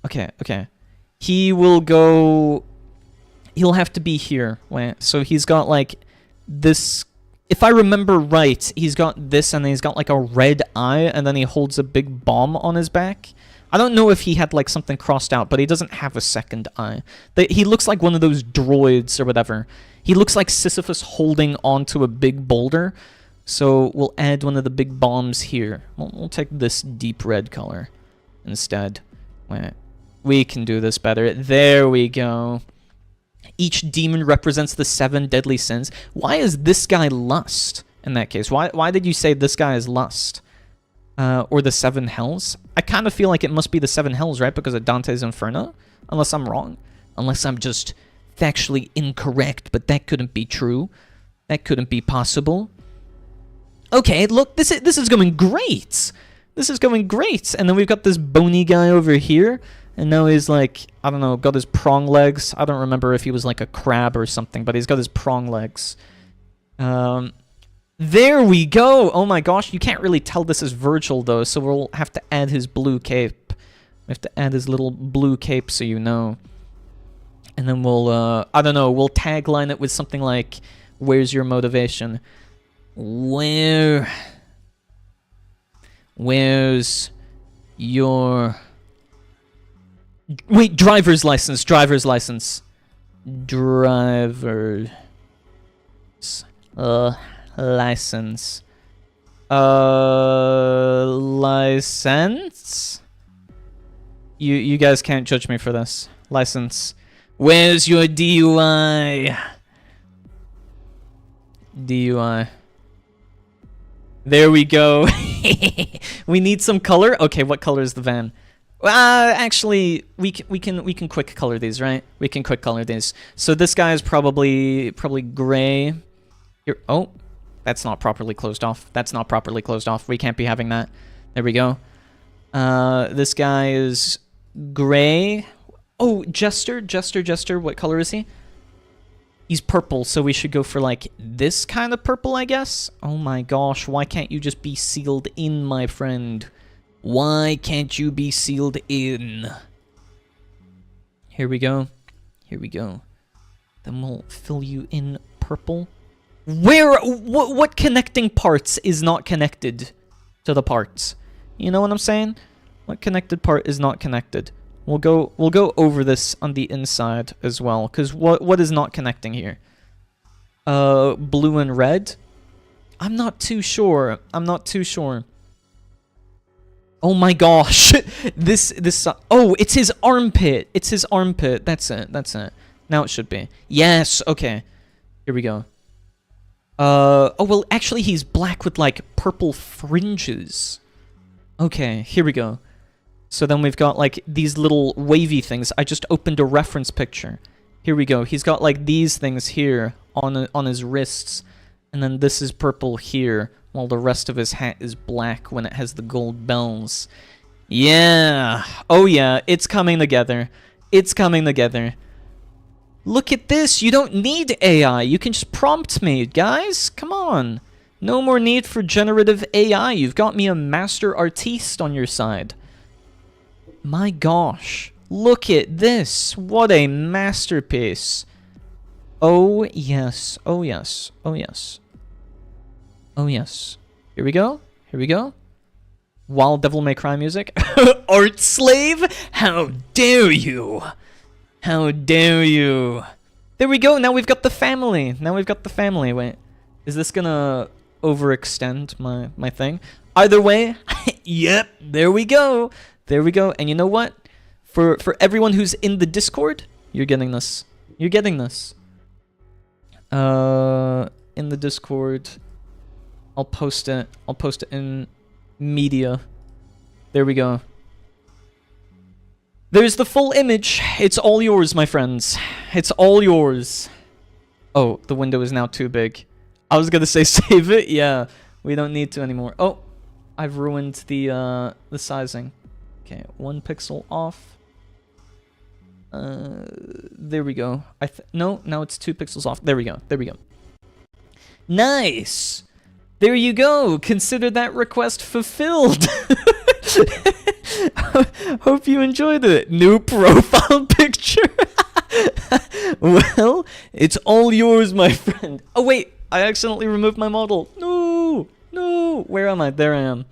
Okay. He will go... He'll have to be here. Wait, so he's got like this... If I remember right, he's got this, and then he's got like a red eye, and then he holds a big bomb on his back. I don't know if he had like something crossed out, but he doesn't have a second eye. He looks like one of those droids or whatever. He looks like Sisyphus holding onto a big boulder. So we'll add one of the big bombs here. We'll take this deep red color instead. Wait, we can do this better. There we go. Each demon represents the 7 deadly sins. Why is this guy lust in that case? Why did you say this guy is lust? Or the 7 hells? I kind of feel like it must be the 7 hells, right? Because of Dante's Inferno? Unless I'm wrong. Unless I'm just factually incorrect, but that couldn't be true. That couldn't be possible. Okay, look, this is going great. This is going great. And then we've got this bony guy over here. And now he's like, I don't know, got his prong legs. I don't remember if he was like a crab or something, but he's got his prong legs. There we go. Oh my gosh, you can't really tell this is Vergil though, so we'll have to add his blue cape. We have to add his little blue cape so you know. And then we'll, I don't know, we'll tagline it with something like, where's your motivation? Where's your... Wait, driver's license. License. You guys can't judge me for this. License. Where's your DUI? There we go. We need some color. Okay, what color is the van? Actually, we can quick color these, right? We can quick color these. So this guy is probably gray. Here, oh, that's not properly closed off. That's not properly closed off. We can't be having that. There we go. This guy is gray. Oh, Jester. What color is he? He's purple, so we should go for like this kind of purple, I guess. Oh my gosh, why can't you just be sealed in, my friend? Why can't you be sealed in? Here we go. Then we'll fill you in purple. What connecting parts is not connected to the parts? You know what I'm saying? What connected part is not connected? We'll go over this on the inside as well, because what is not connecting here? Blue and red? I'm not too sure. Oh my gosh. This oh, it's his armpit. That's it. Now it should be. Yes, okay. Here we go. Oh well, actually he's black with like purple fringes. Okay, here we go. So then we've got like these little wavy things. I just opened a reference picture. Here we go. He's got like these things here on his wrists, and then this is purple here, while the rest of his hat is black when it has the gold bells. Yeah. Oh yeah, it's coming together. Look at this. You don't need AI. You can just prompt me, guys. Come on. No more need for generative AI. You've got me a master artiste on your side. My gosh. Look at this. What a masterpiece. Oh yes. Here we go. Wild Devil May Cry music. Art slave? How dare you? There we go. Now we've got the family. Wait. Is this gonna overextend my thing? Either way. Yep. There we go. And you know what? For everyone who's in the Discord, you're getting this. In the Discord, I'll post it in media. There we go. There's the full image. It's all yours, my friends. It's all yours. Oh, the window is now too big. I was gonna say save it. Yeah, we don't need to anymore. Oh, I've ruined the sizing. Okay, 1 pixel off. There we go. No, now it's 2 pixels off. There we go. Nice. There you go. Consider that request fulfilled. Hope you enjoyed it. New profile picture. Well, it's all yours, my friend. Oh wait, I accidentally removed my model. No. Where am I? There I am.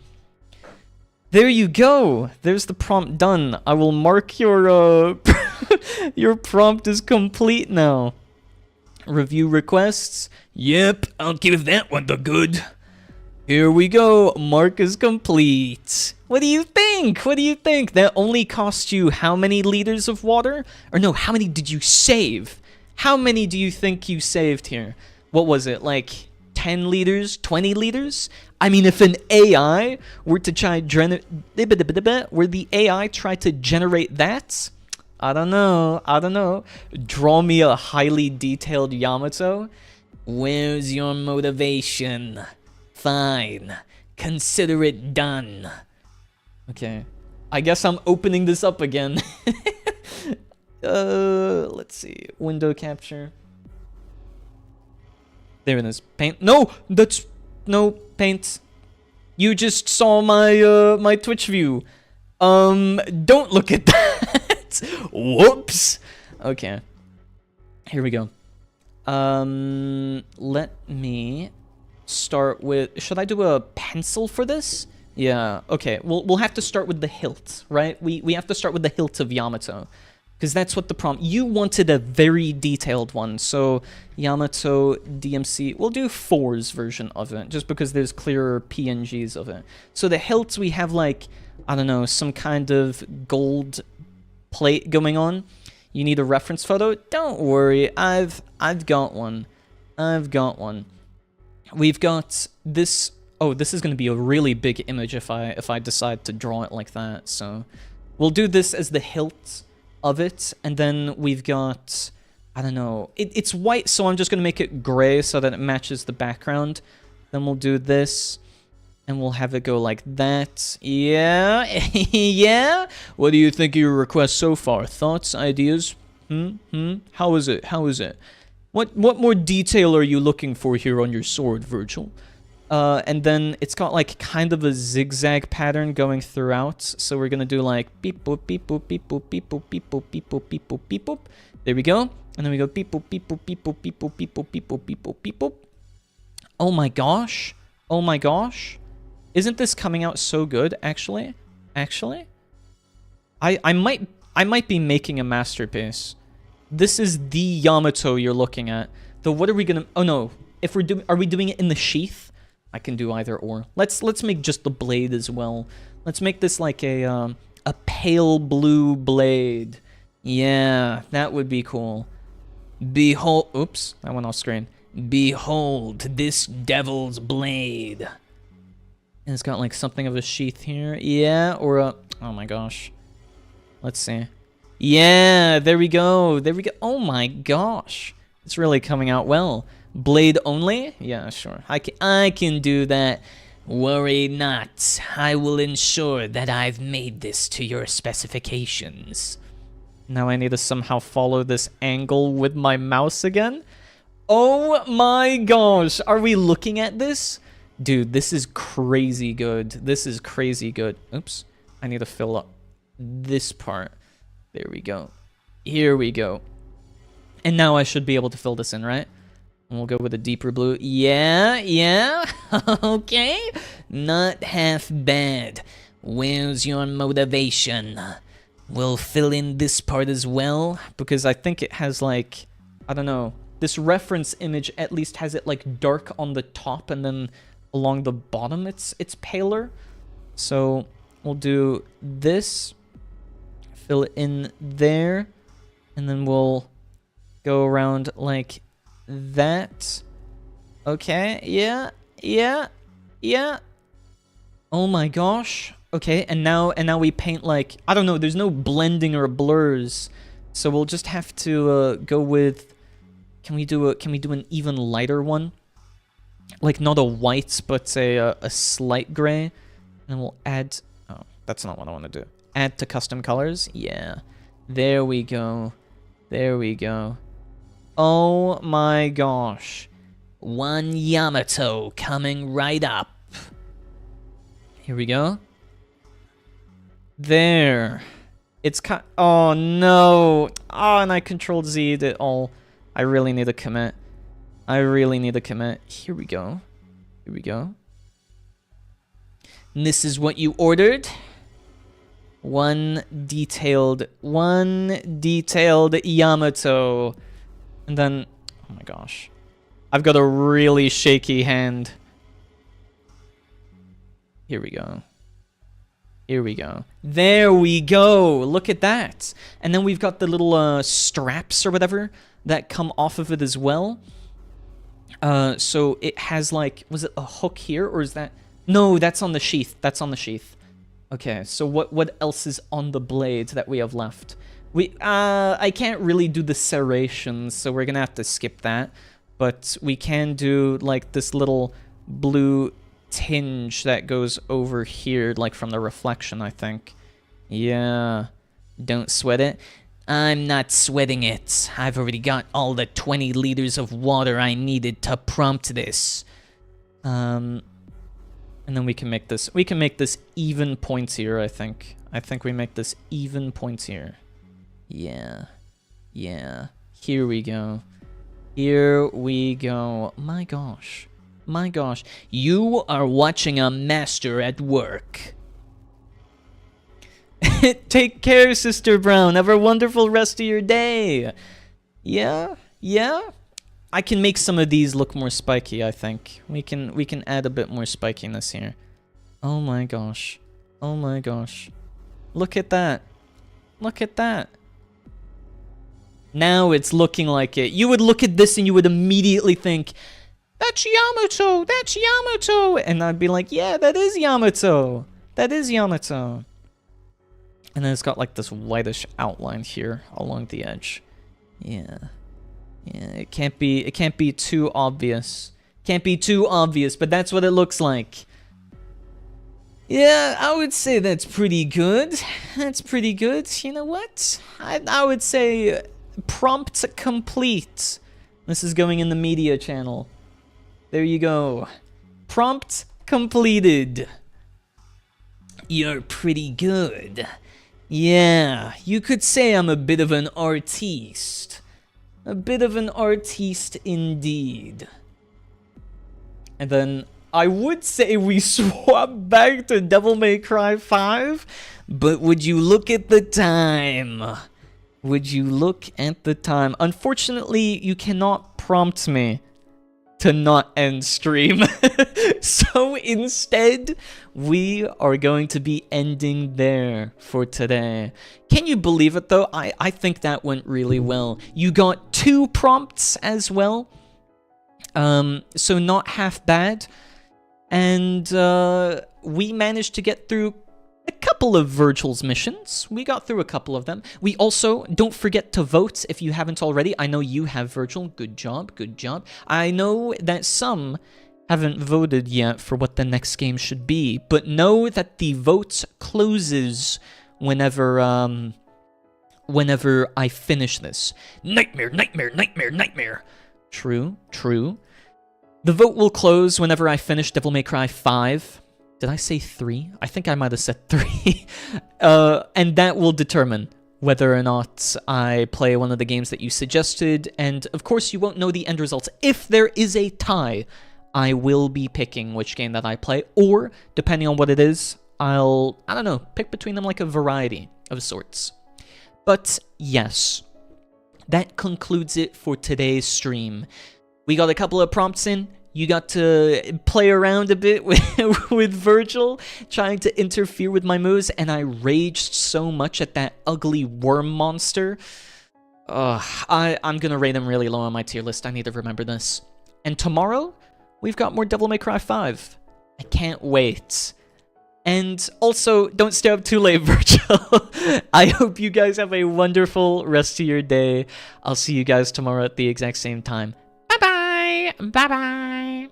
There you go. There's the prompt done. I will mark your your prompt is complete now. Review requests. Yep, I'll give that one the good. Here we go. Mark is complete. What do you think? What do you think? That only cost you how many liters of water? Or no, how many did you save? How many do you think you saved here? What was it, like 10 liters, 20 liters? I mean, if an AI were to try were the AI try to generate that? I don't know. Draw me a highly detailed Yamato. Where's your motivation? Fine. Consider it done. Okay. I guess I'm opening this up again. Let's see. Window capture. There it is. Paint. No! That's... No, paint. You just saw my, my Twitch view. Don't look at that! Whoops! Okay. Here we go. Let me start with... Should I do a pencil for this? Yeah, okay. We'll have to start with the hilt, right? We have to start with the hilt of Yamato. Because that's what the prompt... You wanted a very detailed one, so Yamato DMC... We'll do 4's version of it, just because there's clearer PNGs of it. So the hilts, we have like, I don't know, some kind of gold plate going on. You need a reference photo? Don't worry, I've got one. I've got one. We've got this... Oh, this is going to be a really big image if I decide to draw it like that, so... We'll do this as the hilt of it, and then we've got, I don't know, it's white, so I'm just going to make it gray so that it matches the background. Then we'll do this, and we'll have it go like that. Yeah, yeah? What do you think of your request so far? Thoughts, ideas? How is it? How is it? What more detail are you looking for here on your sword, Vergil? And then it's got like kind of a zigzag pattern going throughout. So we're gonna do like beep boop beep boop beep boop beep boop beep boop beep boop beep boop beep boop. There we go. And then we go beep boop beep boop beep boop beep boop beep boop beep boop beep boop beep boop. Oh my gosh. Oh my gosh. Isn't this coming out so good actually? Actually? I might be making a masterpiece. This is the Yamato you're looking at. Though what are we gonna... Oh no. If we're doing... Are we doing it in the sheath? I can do either or. Let's make just the blade as well. Let's make this like a pale blue blade. Yeah, that would be cool. Behold... Oops, that went off screen. Behold this devil's blade. And it's got like something of a sheath here. Yeah, or a... Oh my gosh. Let's see. Yeah, there we go. There we go. Oh my gosh. It's really coming out well. Blade only? Yeah, sure. I can do that. Worry not. I will ensure that I've made this to your specifications. Now I need to somehow follow this angle with my mouse again. Oh my gosh. Are we looking at this? Dude, this is crazy good. This is crazy good. Oops. I need to fill up this part. There we go. Here we go. And now I should be able to fill this in, right? And we'll go with a deeper blue. Yeah, yeah. Okay. Not half bad. Where's your motivation? We'll fill in this part as well, because I think it has like, I don't know, this reference image at least has it like dark on the top, and then along the bottom it's paler. So we'll do this, fill it in there, and then we'll go around like that. Okay, yeah, yeah, yeah. Oh my gosh. Okay, and now we paint like, I don't know, there's no blending or blurs. So we'll just have to go with, can we do an even lighter one? Like not a white, but a slight gray. And then we'll add, oh, that's not what I want to do. Add to custom colors. Yeah. There we go. There we go. Oh my gosh. One Yamato coming right up. Here we go. There. It's oh no. Oh, and I Control Z'd it all. I really need to commit. I really need to commit. Here we go. Here we go. And this is what you ordered. One detailed Yamato. And then, oh my gosh. I've got a really shaky hand. Here we go. Here we go. There we go. Look at that. And then we've got the little straps or whatever that come off of it as well. So it has like, was it a hook here or is that? No, that's on the sheath. That's on the sheath. Okay, so what else is on the blade that we have left? I can't really do the serrations, so we're gonna have to skip that. But we can do like this little blue tinge that goes over here, like from the reflection, I think. Yeah, don't sweat it. I'm not sweating it. I've already got all the 20 liters of water I needed to prompt this. And then we can make this even pointier, I think. I think we make this even pointier. Yeah. Yeah. Here we go. Here we go. My gosh. My gosh. You are watching a master at work. Take care, Sister Brown. Have a wonderful rest of your day. Yeah? Yeah? I can make some of these look more spiky, I think. We can add a bit more spikiness here. Oh my gosh. Oh my gosh. Look at that. Look at that. Now it's looking like it. You would look at this and you would immediately think, that's Yamato! That's Yamato! And I'd be like, yeah, that is Yamato! That is Yamato. And then it's got like this whitish outline here along the edge. Yeah. Yeah, it can't be too obvious. Can't be too obvious, but that's what it looks like. Yeah, I would say that's pretty good. That's pretty good. You know what? I would say prompt complete. This is going in the media channel. There you go. Prompt completed. You're pretty good. Yeah, you could say I'm a bit of an artiste. A bit of an artiste indeed. And then I would say we swap back to Devil May Cry 5, but would you look at the time? Would you look at the time? Unfortunately, you cannot prompt me to not end stream. So instead, we are going to be ending there for today. Can you believe it though? I think that went really well. You got 2 prompts as well. So not half bad. And we managed to get through a couple of Vergil's missions. We got through a couple of them. We also, don't forget to vote if you haven't already. I know you have, Vergil. Good job, good job. I know that some haven't voted yet for what the next game should be, but know that the vote closes whenever, whenever I finish this. Nightmare, nightmare, nightmare, nightmare. True, true. The vote will close whenever I finish Devil May Cry 5. Did I say 3? I think I might have said 3. And that will determine whether or not I play one of the games that you suggested. And of course, you won't know the end results. If there is a tie, I will be picking which game that I play. Or, depending on what it is, I don't know, pick between them like a variety of sorts. But yes, that concludes it for today's stream. We got a couple of prompts in. You got to play around a bit with Vergil, trying to interfere with my moves, and I raged so much at that ugly worm monster. I'm gonna rate him really low on my tier list. I need to remember this. And tomorrow, we've got more Devil May Cry 5. I can't wait. And also, don't stay up too late, Vergil. I hope you guys have a wonderful rest of your day. I'll see you guys tomorrow at the exact same time. Bye-bye! Bye-bye!